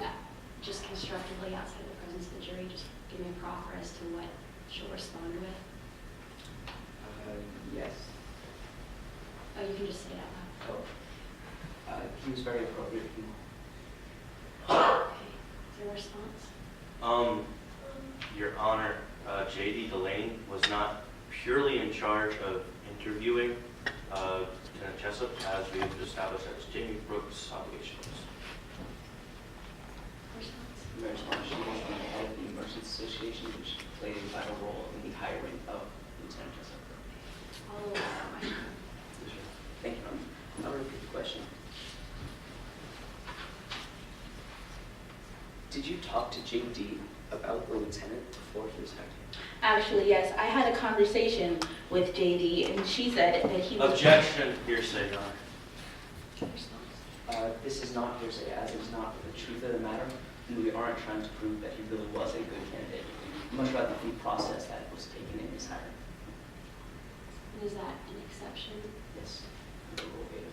just constructively outside the presence of the jury just give me a proffer as to what she'll respond with? Yes. Oh, you can just say it out loud. Oh. He was very appropriate. Okay. Is there a response? Your Honor, J.D. Delaney was not purely in charge of interviewing Lieutenant Jessup, as we have established as Jamie Brooks' obligations. Response? Mayor's Marshall was the head of the Merchants Association, which played a vital role in the hiring Did you talk to JD about the lieutenant before he was hired? Actually, yes, I had a conversation with JD, and she said that he was... Objection, hearsay, Your Honor. This is not hearsay, as it is not the truth of the matter, and we aren't trying to prove that he really was a good candidate, much rather the process that was taken in his hiring. Is that an exception? Yes. The rule gave it.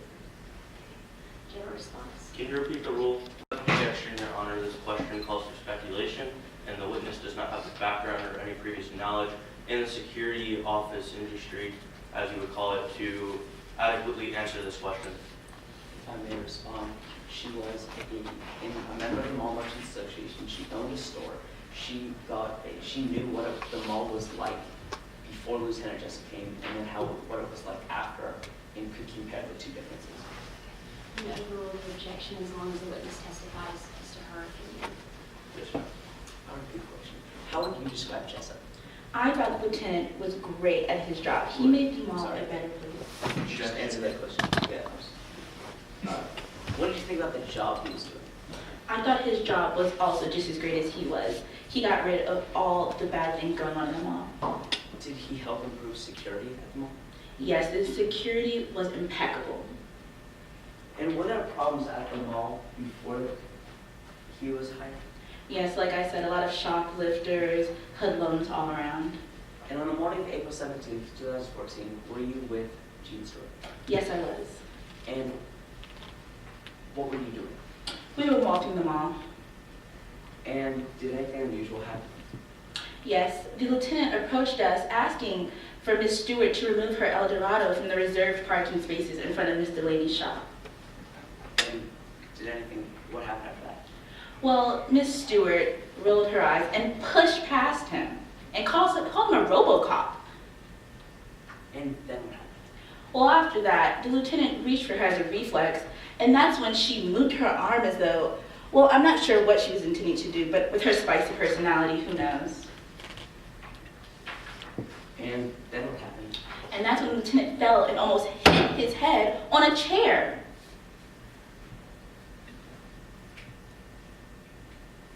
Do you have a response? Can you repeat the rule? Objection, Your Honor. This question calls for speculation, and the witness does not have the background or any previous knowledge in the security office industry, as you would call it, to adequately answer this question. If I may respond, she was a member of the Mall Merchants Association. She owned a store. She knew what the mall was like before Lieutenant Jessup came, and then what it was like after, and could compare the two differences. You overrule the objection as long as the witness testifies as to her opinion. Yes, ma'am. I have a good question. How would you describe Jessup? I thought the lieutenant was great at his job. He made the mall a better place. Could you just answer that question? Yeah. What did you think about the job he was doing? I thought his job was also just as great as he was. He got rid of all the bad things going on in the mall. Did he help improve security at the mall? Yes, the security was impeccable. And were there problems at the mall before he was hired? Yes, like I said, a lot of shoplifters, hoodlums all around. And on the morning of April 17th, 2014, were you with Gene Stewart? Yes, I was. And what were you doing? We were walking the mall. And did anything unusual happen? Yes, the lieutenant approached us asking for Miss Stewart to remove her Eldorado from the reserved parking spaces in front of Miss Delaney's shop. And what happened after that? Well, Miss Stewart rolled her eyes and pushed past him and called him a RoboCop. And then what happened? Well, after that, the lieutenant reached for her as a reflex, and that's when she moved her arm as though, well, I'm not sure what she was intending to do, but with her spicy personality, who knows? And then what happened? And that's when the lieutenant fell and almost hit his head on a chair.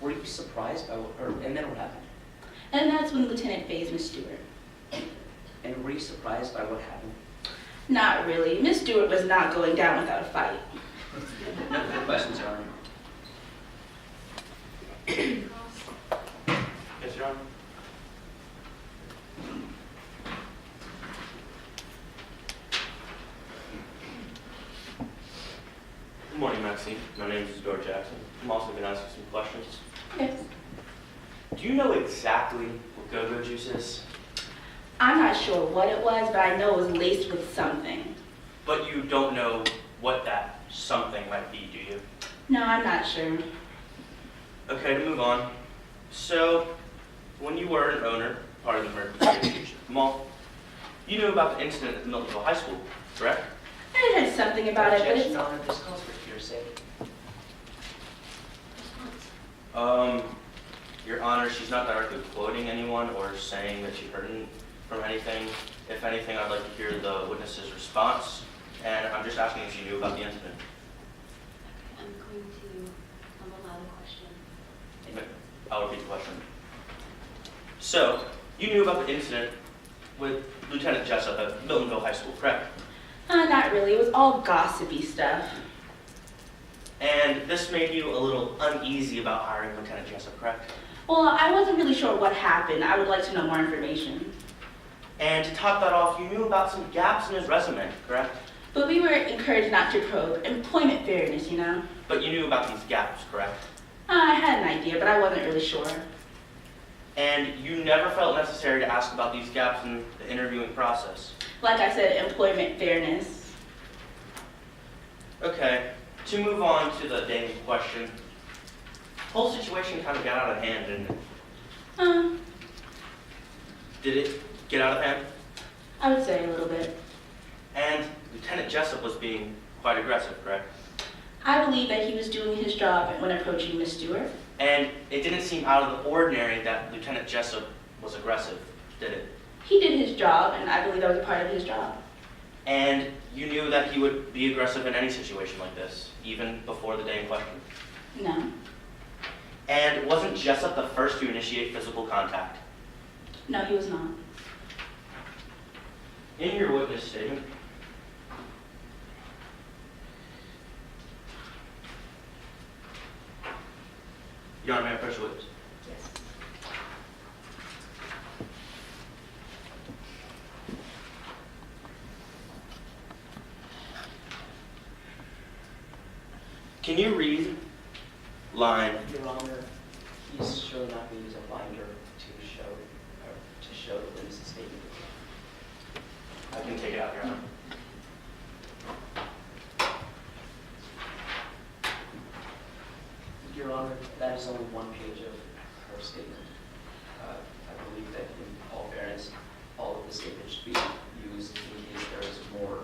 Were you surprised by and then what happened? And that's when the lieutenant phased Miss Stewart. And were you surprised by what happened? Not really. Miss Stewart was not going down without a fight. No further questions, Your Honor. Yes, Your Honor. Good morning, Maxine. My name is George Jackson. I'm also going to ask you some questions. Yes. Do you know exactly what go-go juice is? I'm not sure what it was, but I know it was laced with something. But you don't know what that something might be, do you? No, I'm not sure. Okay, to move on. So, when you were an owner, part of the emergency mall, you knew about the incident at Miltonville High School, correct? I heard something about it, but Objection, it's... Your Honor. This calls for hearsay. Your Honor, she's not directly quoting anyone or saying that she heard from anything. If anything, I'd like to hear the witness's response, and I'm just asking if she knew about the incident. I'm going to allow the question. I'll repeat the question. So, you knew about the incident with Lieutenant Jessup at Miltonville High School, correct? Not really. It was all gossipy stuff. And this made you a little uneasy about hiring Lieutenant Jessup, correct? Well, I wasn't really sure what happened. I would like to know more information. And to top that off, you knew about some gaps in his resume, correct? But we were encouraged not to probe employment fairness, you know? But you knew about these gaps, correct? I had an idea, but I wasn't really sure. And you never felt necessary to ask about these gaps in the interviewing process. Like I said, employment fairness. Okay, to move on to the day in question, the whole situation kind of got out of hand, didn't it? Did it get out of hand? I would say a little bit. And Lieutenant Jessup was being quite aggressive, correct? I believe that he was doing his job when approaching Miss Stewart. And it didn't seem out of the ordinary that Lieutenant Jessup was aggressive, did it? He did his job, and I believe that was a part of his job. And you knew that he would be aggressive in any situation like this, even before the day in question? No. And wasn't Jessup the first to initiate physical contact? No, he was not. In your witness statement, Your Honor, may I approach the witness? Yes. Can you read line? Your Honor, he's surely not going to use a binder to show the witness's statement. I can take it out, Your Honor. Your Honor, that is only one page of her statement. I believe that in all fairness, all of the statement should be used in case there is more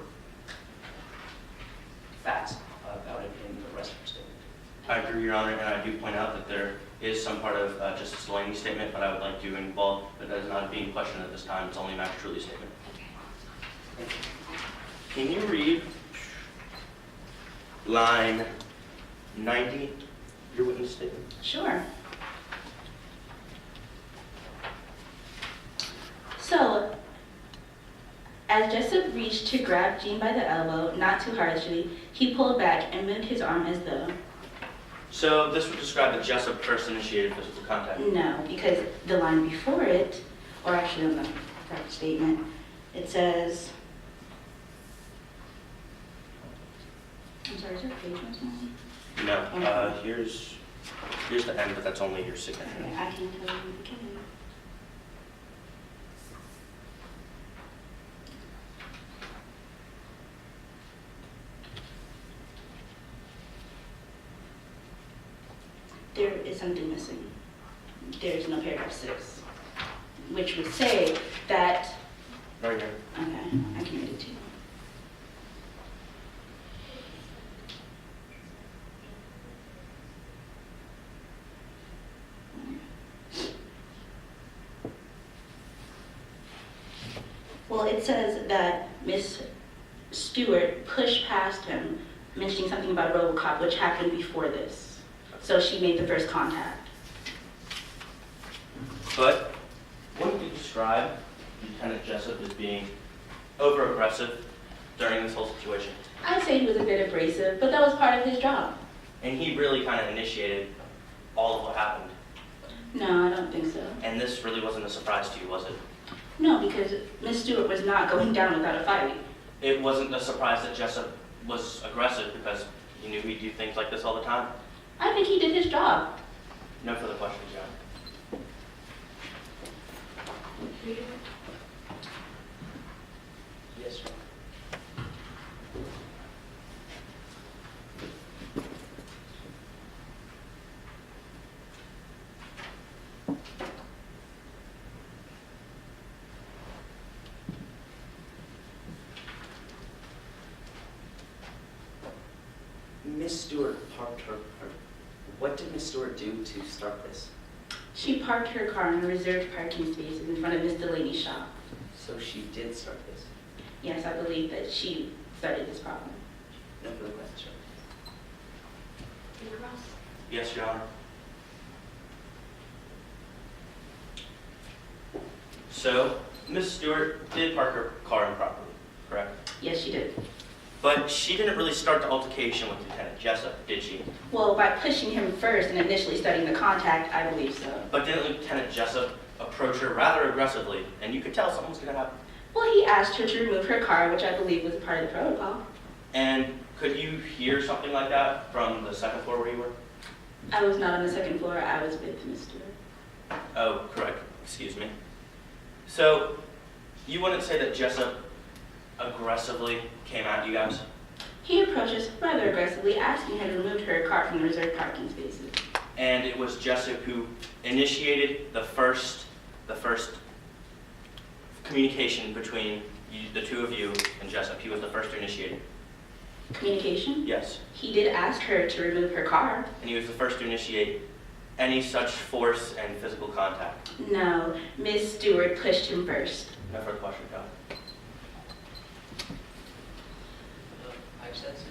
facts about it in the rest of her statement. I agree, Your Honor, and I do point out that there is some part of Justice Delaney's statement, but I would like to involve, but that is not being questioned at this time. It's only Max Truly's statement. Can you read line 90, your witness statement? Sure. So, as Jessup reached to grab Jean by the elbow, not too harshly, he pulled back and moved his arm as though. So this would describe that Jessup first initiated physical contact. No, because the line before it, or actually on the correct statement, it says, I'm sorry, is there a page once more? No, here's the end, but that's only your signature. Okay, I can tell you in the beginning. There is something missing. There is no paragraph 6, which would say that, Right here. okay, I can read it too. Well, it says that Miss Stewart pushed past him, mentioning something about RoboCop, which happened before this. So she made the first contact. But wouldn't you describe Lieutenant Jessup as being over-aggressive during this whole situation? I'd say he was a bit abrasive, but that was part of his job. And he really kind of initiated all of what happened. No, I don't think so. And this really wasn't a surprise to you, was it? No, because Miss Stewart was not going down without a fight. It wasn't a surprise that Jessup was aggressive because you knew he'd do things like this all the time. I think he did his job. No further questions, John. Yes, Your Honor. Miss Stewart parked what did Miss Stewart do to start this? She parked her car in the reserved parking spaces in front of Miss Delaney's shop. So she did start this. Yes, I believe that she started this problem. No further questions, Your Honor. Ross? Yes, Your Honor. So, Miss Stewart did park her car improperly, correct? Yes, she did. But she didn't really start the altercation with Lieutenant Jessup, did she? Well, by pushing him first and initially starting the contact, I believe so. But didn't Lieutenant Jessup approach her rather aggressively, and you could tell something was going to happen? Well, he asked her to remove her car, which I believe was a part of the protocol. And could you hear something like that from the second floor where you were? I was not on the second floor. I was with Miss Stewart. Oh, correct. Excuse me. So, you wouldn't say that Jessup aggressively came at you guys? He approached us rather aggressively, asking her to remove her car from the reserved parking spaces. And it was Jessup who initiated the first communication between the two of you and Jessup. He was the first to initiate it. Communication? Yes. He did ask her to remove her car. And he was the first to initiate any such force and physical contact. No, Miss Stewart pushed him first. No further question, John. I said so.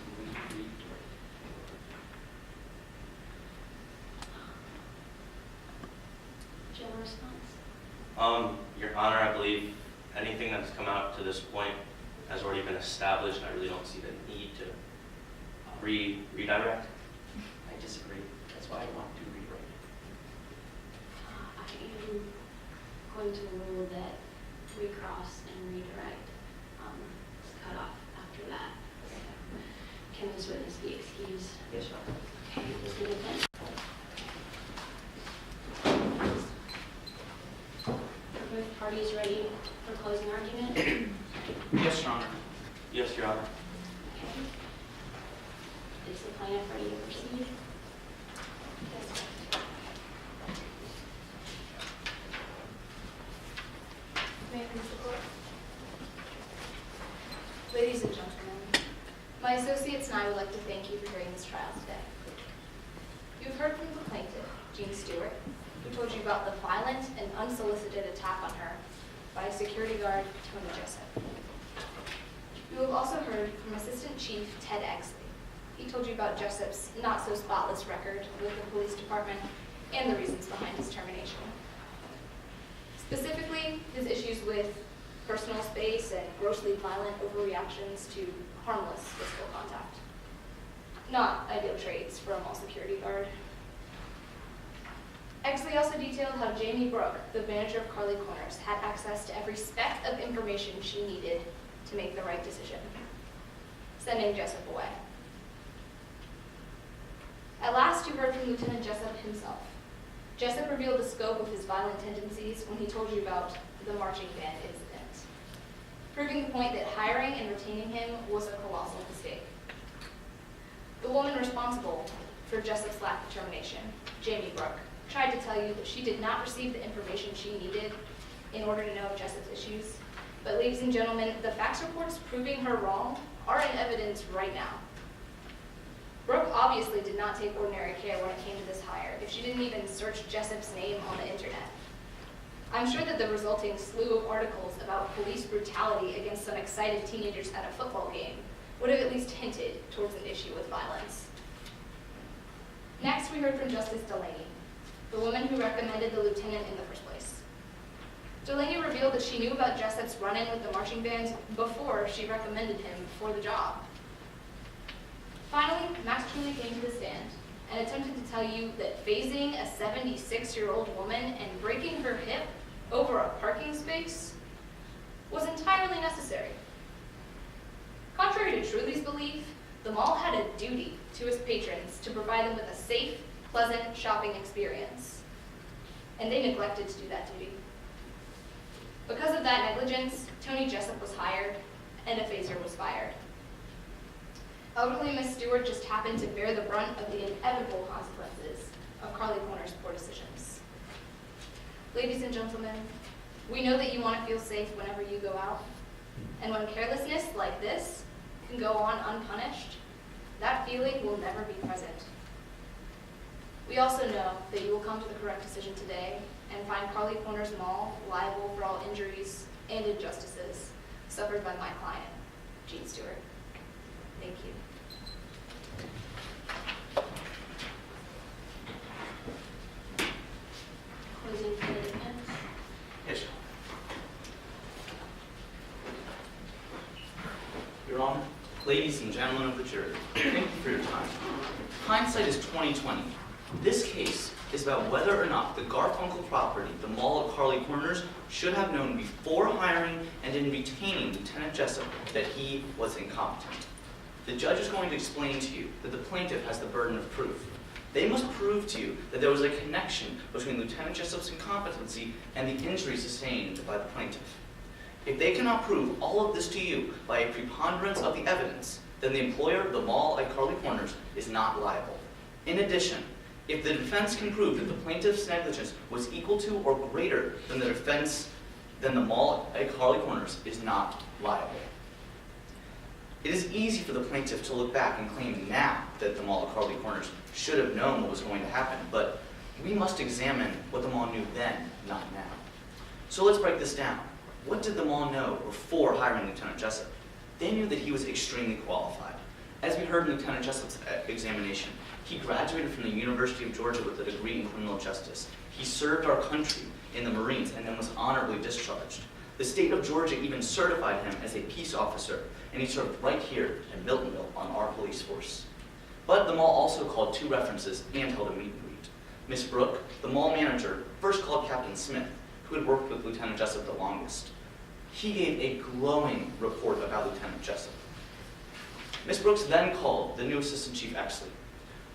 response? Your Honor, I believe anything that's come out to this point has already been established, and I really don't see the need to redirect. I disagree. That's why I want to rewrite it. I am going to rule that recross and redirect is cut off after that. Can this witness be excused? Yes, Your Honor. Okay, Ms. Middleton. Are both parties ready for closing argument? Yes, Your Honor. Yes, Your Honor. Okay. Is the plaintiff ready to proceed? Yes. May I please the court? Ladies and gentlemen, my associates and I would like to thank you for hearing this trial today. You've heard from the plaintiff, Jean Stewart, who told you about the violent and unsolicited attack on her by security guard Tony Jessup. You have also heard from Assistant Chief Ted Exley. He told you about Jessup's not-so-spotless record with the police department and the reasons behind his termination. Specifically, his issues with personal space and grossly violent overreactions to harmless physical contact. Not ideal traits for a mall security guard. Exley also detailed how Jamie Brooke, the manager of Carly Corners, had access to every speck of information she needed to make the right decision, sending Jessup away. At last, you heard from Lieutenant Jessup himself. Jessup revealed the scope of his violent tendencies when he told you about the marching band incident, proving the point that hiring and retaining him was a colossal mistake. The woman responsible for Jessup's lack of termination, Jamie Brooke, tried to tell you that she did not receive the information she needed in order to know of Jessup's issues. But ladies and gentlemen, the fax reports proving her wrong are in evidence right now. Brooke obviously did not take ordinary care when it came to this hire, if she didn't even search Jessup's name on the internet. I'm sure that the resulting slew of articles about police brutality against some excited teenagers at a football game would have at least hinted towards an issue with violence. Next, we heard from Justice Delaney, the woman who recommended the lieutenant in the first place. Delaney revealed that she knew about Jessup's run-in with the marching bands before she recommended him for the job. Finally, Max Truly came to the stand and attempted to tell you that phasing a 76-year-old woman and breaking her hip over a parking space was entirely necessary. Contrary to Truly's belief, the mall had a duty to its patrons to provide them with a safe, pleasant shopping experience, and they neglected to do that duty. Because of that negligence, Tony Jessup was hired and a phaser was fired. Elderly Miss Stewart just happened to bear the brunt of the inevitable consequences of Carly Corners' poor decisions. Ladies and gentlemen, we know that you want to feel safe whenever you go out, and when carelessness like this can go on unpunished, that feeling will never be present. We also know that you will come to the correct decision today and find Carly Corners Mall liable for all injuries and injustices suffered by my client, Jean Stewart. Thank you. Closing for the defense. Yes, Your Honor, ladies and gentlemen of the jury, thank you for your time. Hindsight is 20/20. This case is about whether or not the Garfunkel property, the mall at Carly Corners, should have known before hiring and in retaining Lieutenant Jessup that he was incompetent. The judge is going to explain to you that the plaintiff has the burden of proof. They must prove to you that there was a connection between Lieutenant Jessup's incompetency and the injury sustained by the plaintiff. If they cannot prove all of this to you by a preponderance of the evidence, then the employer, the mall at Carly Corners, is not liable. In addition, if the defense can prove that the plaintiff's negligence was equal to or greater than the defense, then the mall at Carly Corners is not liable. It is easy for the plaintiff to look back and claim now that the mall at Carly Corners should have known what was going to happen, but we must examine what the mall knew then, not now. So let's break this down. What did the mall know before hiring Lieutenant Jessup? They knew that he was extremely qualified. As we heard in Lieutenant Jessup's examination, He graduated from the University of Georgia with a degree in criminal justice. He served our country in the Marines and then was honorably discharged. The state of Georgia even certified him as a peace officer, and he served right here in Miltonville on our police force. But the mall also called 2 references and held a meet and greet. Miss Brooke, the mall manager, first called Captain Smith, who had worked with Lieutenant Jessup the longest. He gave a glowing report about Lieutenant Jessup. Miss Brooks then called the new Assistant Chief Exley.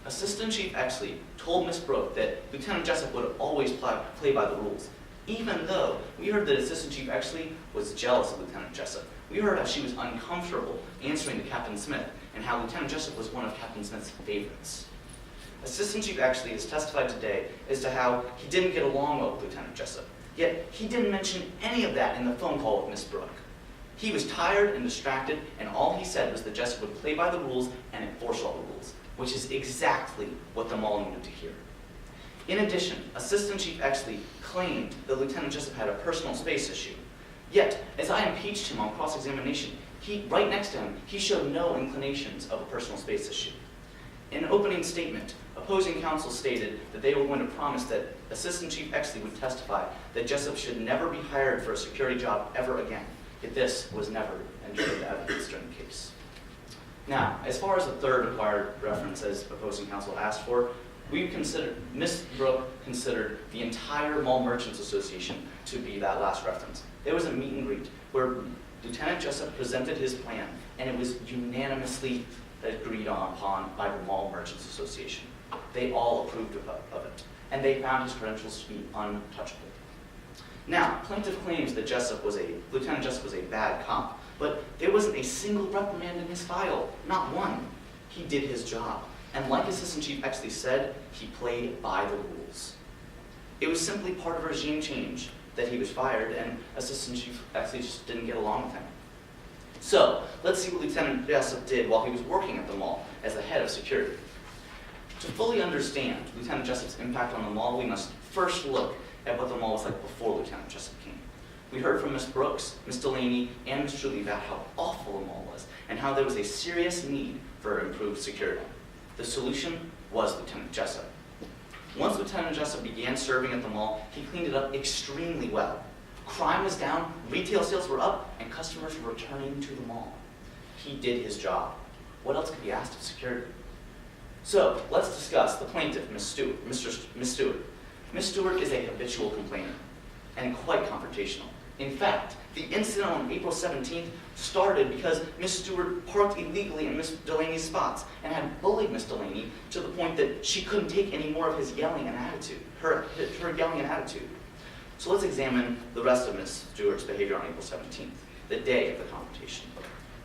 Assistant Chief Exley told Miss Brooke that Lieutenant Jessup would always play by the rules, even though we heard that Assistant Chief Exley was jealous of Lieutenant Jessup. We heard how she was uncomfortable answering to Captain Smith and how Lieutenant Jessup was one of Captain Smith's favorites. Assistant Chief Exley has testified today as to how he didn't get along well with Lieutenant Jessup, yet he didn't mention any of that in the phone call with Miss Brooke. He was tired and distracted, and all he said was that Jessup would play by the rules and enforce all the rules, which is exactly what the mall needed to hear. In addition, Assistant Chief Exley claimed that Lieutenant Jessup had a personal space issue. Yet, as I impeached him on cross-examination, right next to him, he showed no inclinations of a personal space issue. In an opening statement, opposing counsel stated that they were going to promise that Assistant Chief Exley would testify that Jessup should never be hired for a security job ever again. Yet this was never entered into evidence during the case. Now, as far as the third required reference, as opposing counsel asked for, Ms. Brooke considered the entire Mall Merchants Association to be that last reference. There was a meet and greet where Lieutenant Jessup presented his plan, and it was unanimously agreed upon by the Mall Merchants Association. They all approved of it, and they found his credentials to be untouchable. Now, plaintiff claims that Lieutenant Jessup was a bad cop, but there wasn't a single reprimand in his file, not one. He did his job, and like Assistant Chief Exley said, he played by the rules. It was simply part of a regime change that he was fired, and Assistant Chief Exley just didn't get along with him. So, let's see what Lieutenant Jessup did while he was working at the mall as the head of security. To fully understand Lieutenant Jessup's impact on the mall, we must first look at what the mall was like before Lieutenant Jessup came. We heard from Ms. Brooks, Ms. Delaney, and Ms. Julie about how awful the mall was and how there was a serious need for improved security. The solution was Lieutenant Jessup. Once Lieutenant Jessup began serving at the mall, he cleaned it up extremely well. Crime was down, retail sales were up, and customers were returning to the mall. He did his job. What else could be asked of security? So, let's discuss the plaintiff, Ms. Stewart. Ms. Stewart is a habitual complainer and quite confrontational. In fact, the incident on April 17th started because Ms. Stewart parked illegally in Ms. Delaney's spots and had bullied Ms. Delaney to the point that she couldn't take any more of his yelling and attitude, her yelling and attitude. So let's examine the rest of Ms. Stewart's behavior on April 17th, the day of the confrontation.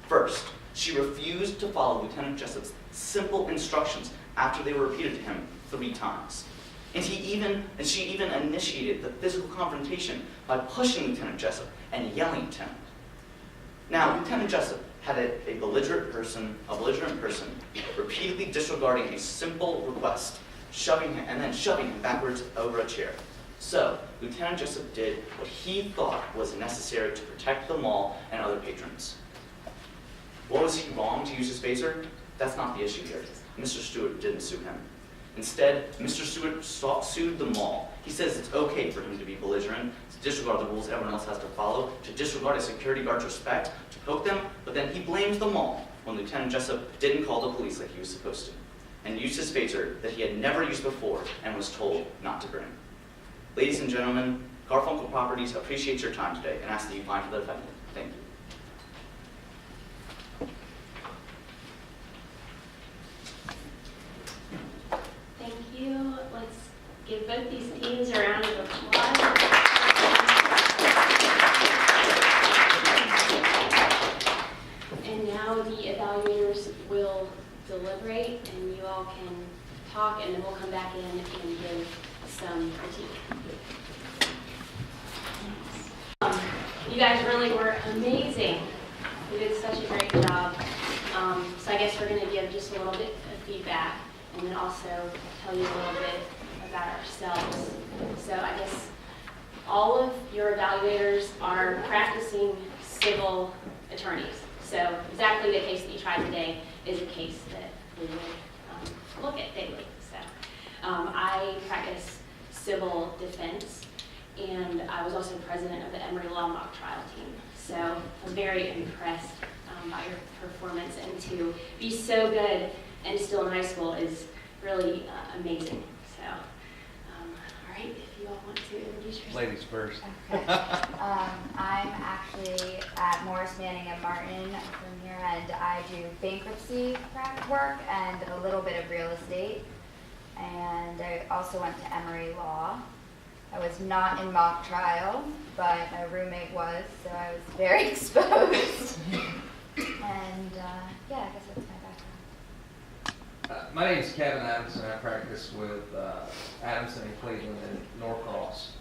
First, she refused to follow Lieutenant Jessup's simple instructions after they were repeated to him 3 times. And she even initiated the physical confrontation by pushing Lieutenant Jessup and yelling at him. Now, Lieutenant Jessup had a belligerent person repeatedly disregarding a simple request, shoving him backwards over a chair. So, Lieutenant Jessup did what he thought was necessary to protect the mall and other patrons. Was he wrong to use his phaser? That's not the issue here. Mr. Stewart didn't sue him. Instead, Mr. Stewart sued the mall. He says it's okay for him to be belligerent, to disregard the rules everyone else has to follow, to disregard a security guard's respect, to poke them, but then he blames the mall when Lieutenant Jessup didn't call the police like he was supposed to, and used his phaser that he had never used before and was told not to bring. Ladies and gentlemen, Garfunkel Properties appreciates your time today and asks that you find for the defendant. Thank you. Thank you. Let's give both these teams a round of applause. And now the evaluators will deliberate, and you all can talk, and then we'll come back in and give some critique. You guys really were amazing. You did such a great job. So I guess we're going to give just a little bit of feedback and then also tell you a little bit about ourselves. So I guess all of your evaluators are practicing civil attorneys. So exactly the case that you tried today is a case that we would look at daily. So I practice civil defense, and I was also president of the Emory Law Mock Trial team. So I'm very impressed by your performance, and to be so good and still in high school is really amazing. So, all right, if you all want to introduce yourself. Ladies first. Okay. I'm actually at Morris, Manning, and Martin from here, and I do bankruptcy work and a little bit of real estate. And I also went to Emory Law. I was not in mock trial, but my roommate was, so I was very exposed. And yeah, I guess that's my background. My name is Kevin Adamson. I practice with Adamson in Cleveland and Norcross.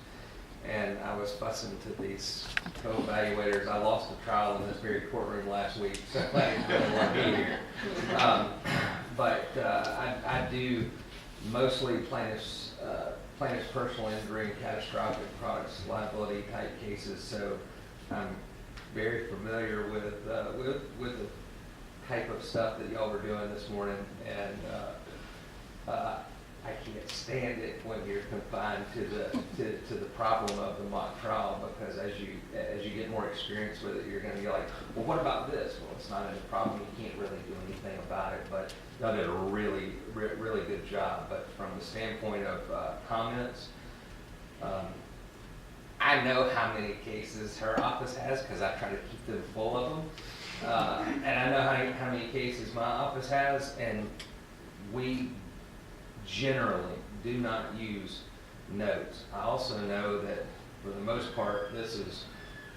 And I was fussing to these co-evaluators. I lost a trial in this very courtroom last week, so I didn't want to be here. I do mostly plaintiff's personal injury and catastrophic products liability type cases, so I'm very familiar with the type of stuff that y'all were doing this morning, and I can't stand it when you're confined to the problem of the mock trial, because as you get more experience with it, you're going to be like, well, what about this? Well, it's not any problem. You can't really do anything about it, but y'all did a really good job. But from the standpoint of comments, I know how many cases her office has because I try to keep them full of them. And I know how many cases my office has, and we generally do not use notes. I also know that for the most part, this is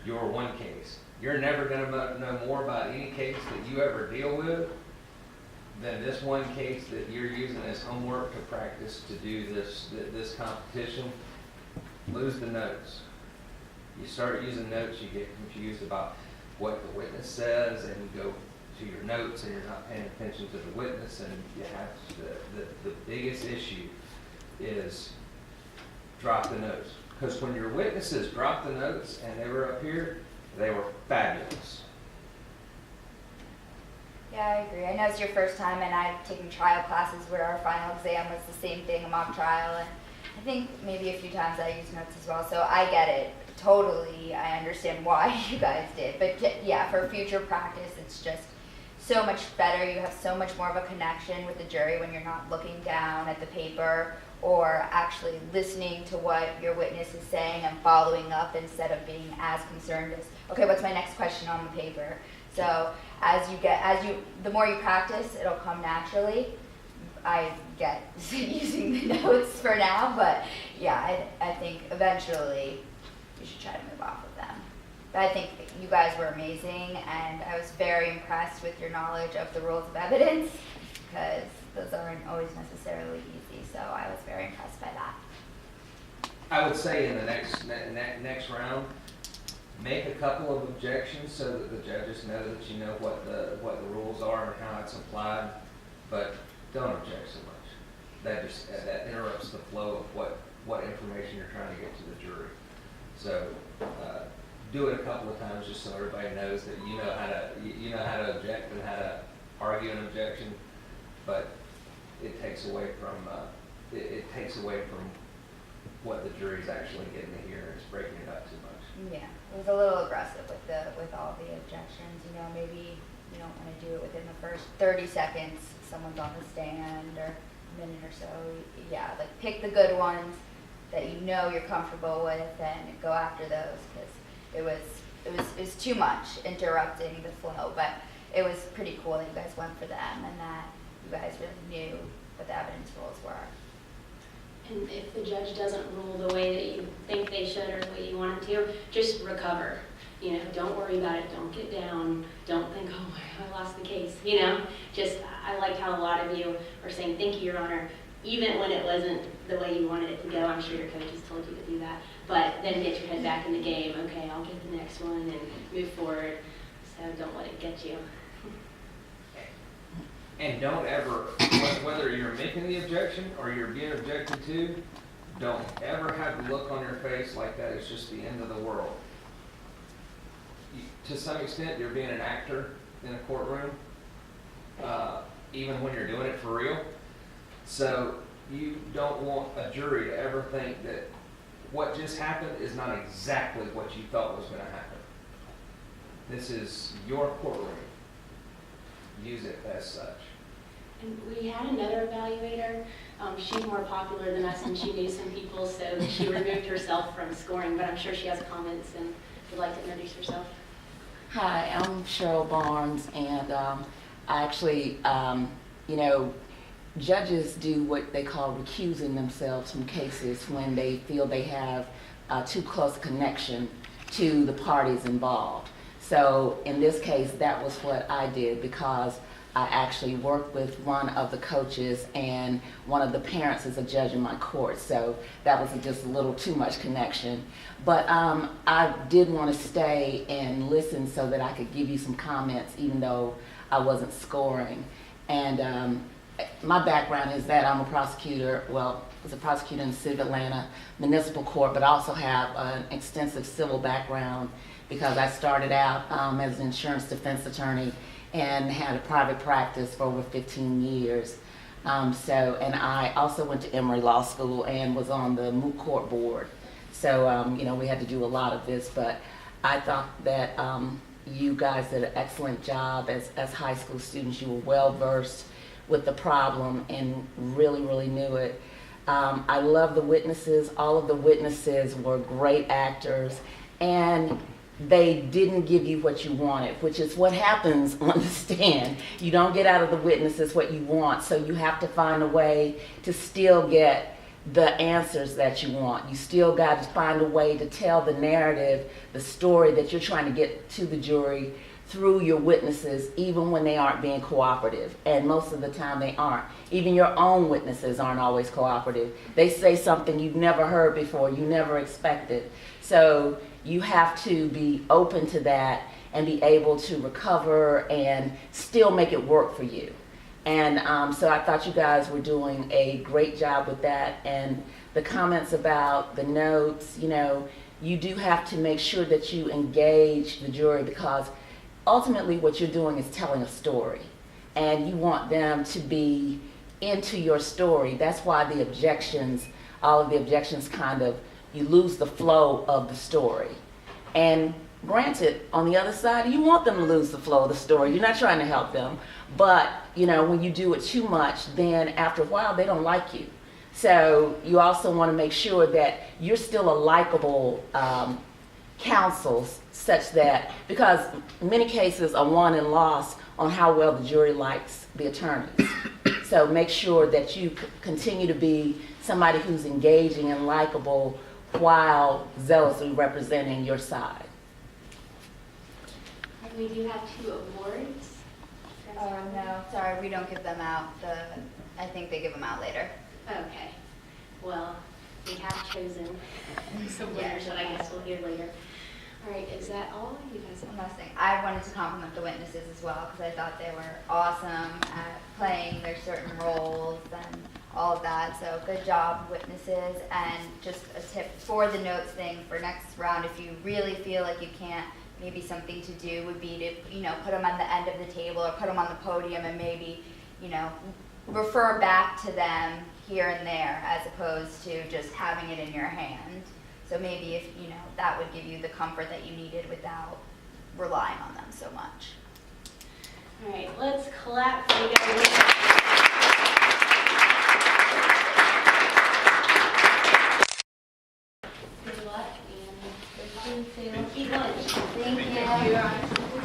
your one case. You're never going to know more about any case that you ever deal with than this one case that you're using as homework to practice to do this competition. Lose the notes. You start using notes, you get confused about what the witness says, and you go to your notes and you're not paying attention to the witness, and you have the biggest issue is drop the notes. Because when your witnesses dropped the notes and they were up here, they were fabulous. Yeah, I agree. I know it's your first time, and I've taken trial classes where our final exam was the same thing, a mock trial, and I think maybe a few times I used notes as well, so I get it totally. I understand why you guys did, but yeah, for future practice, it's just so much better. You have so much more of a connection with the jury when you're not looking down at the paper or actually listening to what your witness is saying and following up instead of being as concerned as, okay, what's my next question on the paper? So the more you practice, it'll come naturally. I get using the notes for now, but yeah, I think eventually you should try to move off of them. But I think you guys were amazing, and I was very impressed with your knowledge of the rules of evidence, because those aren't always necessarily easy, so I was very impressed by that. I would say in the next round, make a couple of objections so that the judges know that you know what the rules are and how it's applied, but don't object so much. That interrupts the flow of what information you're trying to get to the jury. So do it a couple of times just so everybody knows that you know how to object and how to argue an objection, but it takes away from what the jury's actually getting to hear. It's breaking it up too much. Yeah, it was a little aggressive with all the objections. You know, maybe you don't want to do it within the first 30 seconds. Someone's on the stand, or a minute or so. Yeah, like pick the good ones that you know you're comfortable with, and go after those, because it was too much interrupting the flow. But it was pretty cool that you guys went for them, and that you guys really knew what the evidence rules were. And if the judge doesn't rule the way that you think they should or the way you want them to, just recover. You know, don't worry about it. Don't get down. Don't think, oh, I lost the case. You know, just I liked how a lot of you are saying, thank you, Your Honor, even when it wasn't the way you wanted it to go. I'm sure your coaches told you to do that. But then get your head back in the game. Okay, I'll get the next one and move forward. So don't let it get you. And don't ever, whether you're making the objection or you're being objected to, don't ever have the look on your face like that it's just the end of the world. To some extent, you're being an actor in a courtroom, even when you're doing it for real. So you don't want a jury to ever think that what just happened is not exactly what you thought was going to happen. This is your courtroom. Use it as such. And we had another evaluator. She's more popular than us, and she knew some people, so she removed herself from scoring, but I'm sure she has comments and would like to introduce herself. Hi, I'm Cheryl Barnes, and I actually, you know, judges do what they call recusing themselves from cases when they feel they have too close connection to the parties involved. So in this case, that was what I did, because I actually worked with one of the coaches, and one of the parents is a judge in my court, so that was just a little too much connection. But I did want to stay and listen so that I could give you some comments, even though I wasn't scoring. And my background is that I'm a prosecutor. Well, I was a prosecutor in the city of Atlanta Municipal Court, but I also have an extensive civil background, because I started out as an insurance defense attorney and had a private practice for over 15 years. And I also went to Emory Law School and was on the moot court board. So, you know, we had to do a lot of this, but I thought that you guys did an excellent job as high school students. You were well versed with the problem and really knew it. I love the witnesses. All of the witnesses were great actors, and they didn't give you what you wanted, which is what happens on the stand. You don't get out of the witnesses what you want, so you have to find a way to still get the answers that you want. You still got to find a way to tell the narrative, the story that you're trying to get to the jury through your witnesses, even when they aren't being cooperative. And most of the time they aren't. Even your own witnesses aren't always cooperative. They say something you've never heard before, you never expected. So you have to be open to that and be able to recover and still make it work for you. And so I thought you guys were doing a great job with that. And the comments about the notes, you know, you do have to make sure that you engage the jury, because ultimately what you're doing is telling a story. And you want them to be into your story. That's why the objections, all of the objections kind of, you lose the flow of the story. And granted, on the other side, you want them to lose the flow of the story. You're not trying to help them. But, you know, when you do it too much, then after a while, they don't like you. So you also want to make sure that you're still a likable counsel, such that, because many cases are won and lost on how well the jury likes the attorneys. So make sure that you continue to be somebody who's engaging and likable while zealously representing your side. And we do have 2 awards. Oh, no, sorry, we don't give them out. I think they give them out later. Okay. Well, we have chosen some winners that I guess we'll hear later. All right, is that all? You guys have Last thing, I wanted to compliment the witnesses as well, because I thought they were awesome at playing their certain roles and all of that. So good job, witnesses. And just a tip for the notes thing for next round, if you really feel like you can't, maybe something to do would be to, you know, put them on the end of the table or put them on the podium and maybe, you know, refer back to them here and there, as opposed to just having it in your hand. So maybe if, you know, that would give you the comfort that you needed without relying on them so much. All right, let's clap for you guys. Good luck and good food, keep lunch. Thank you.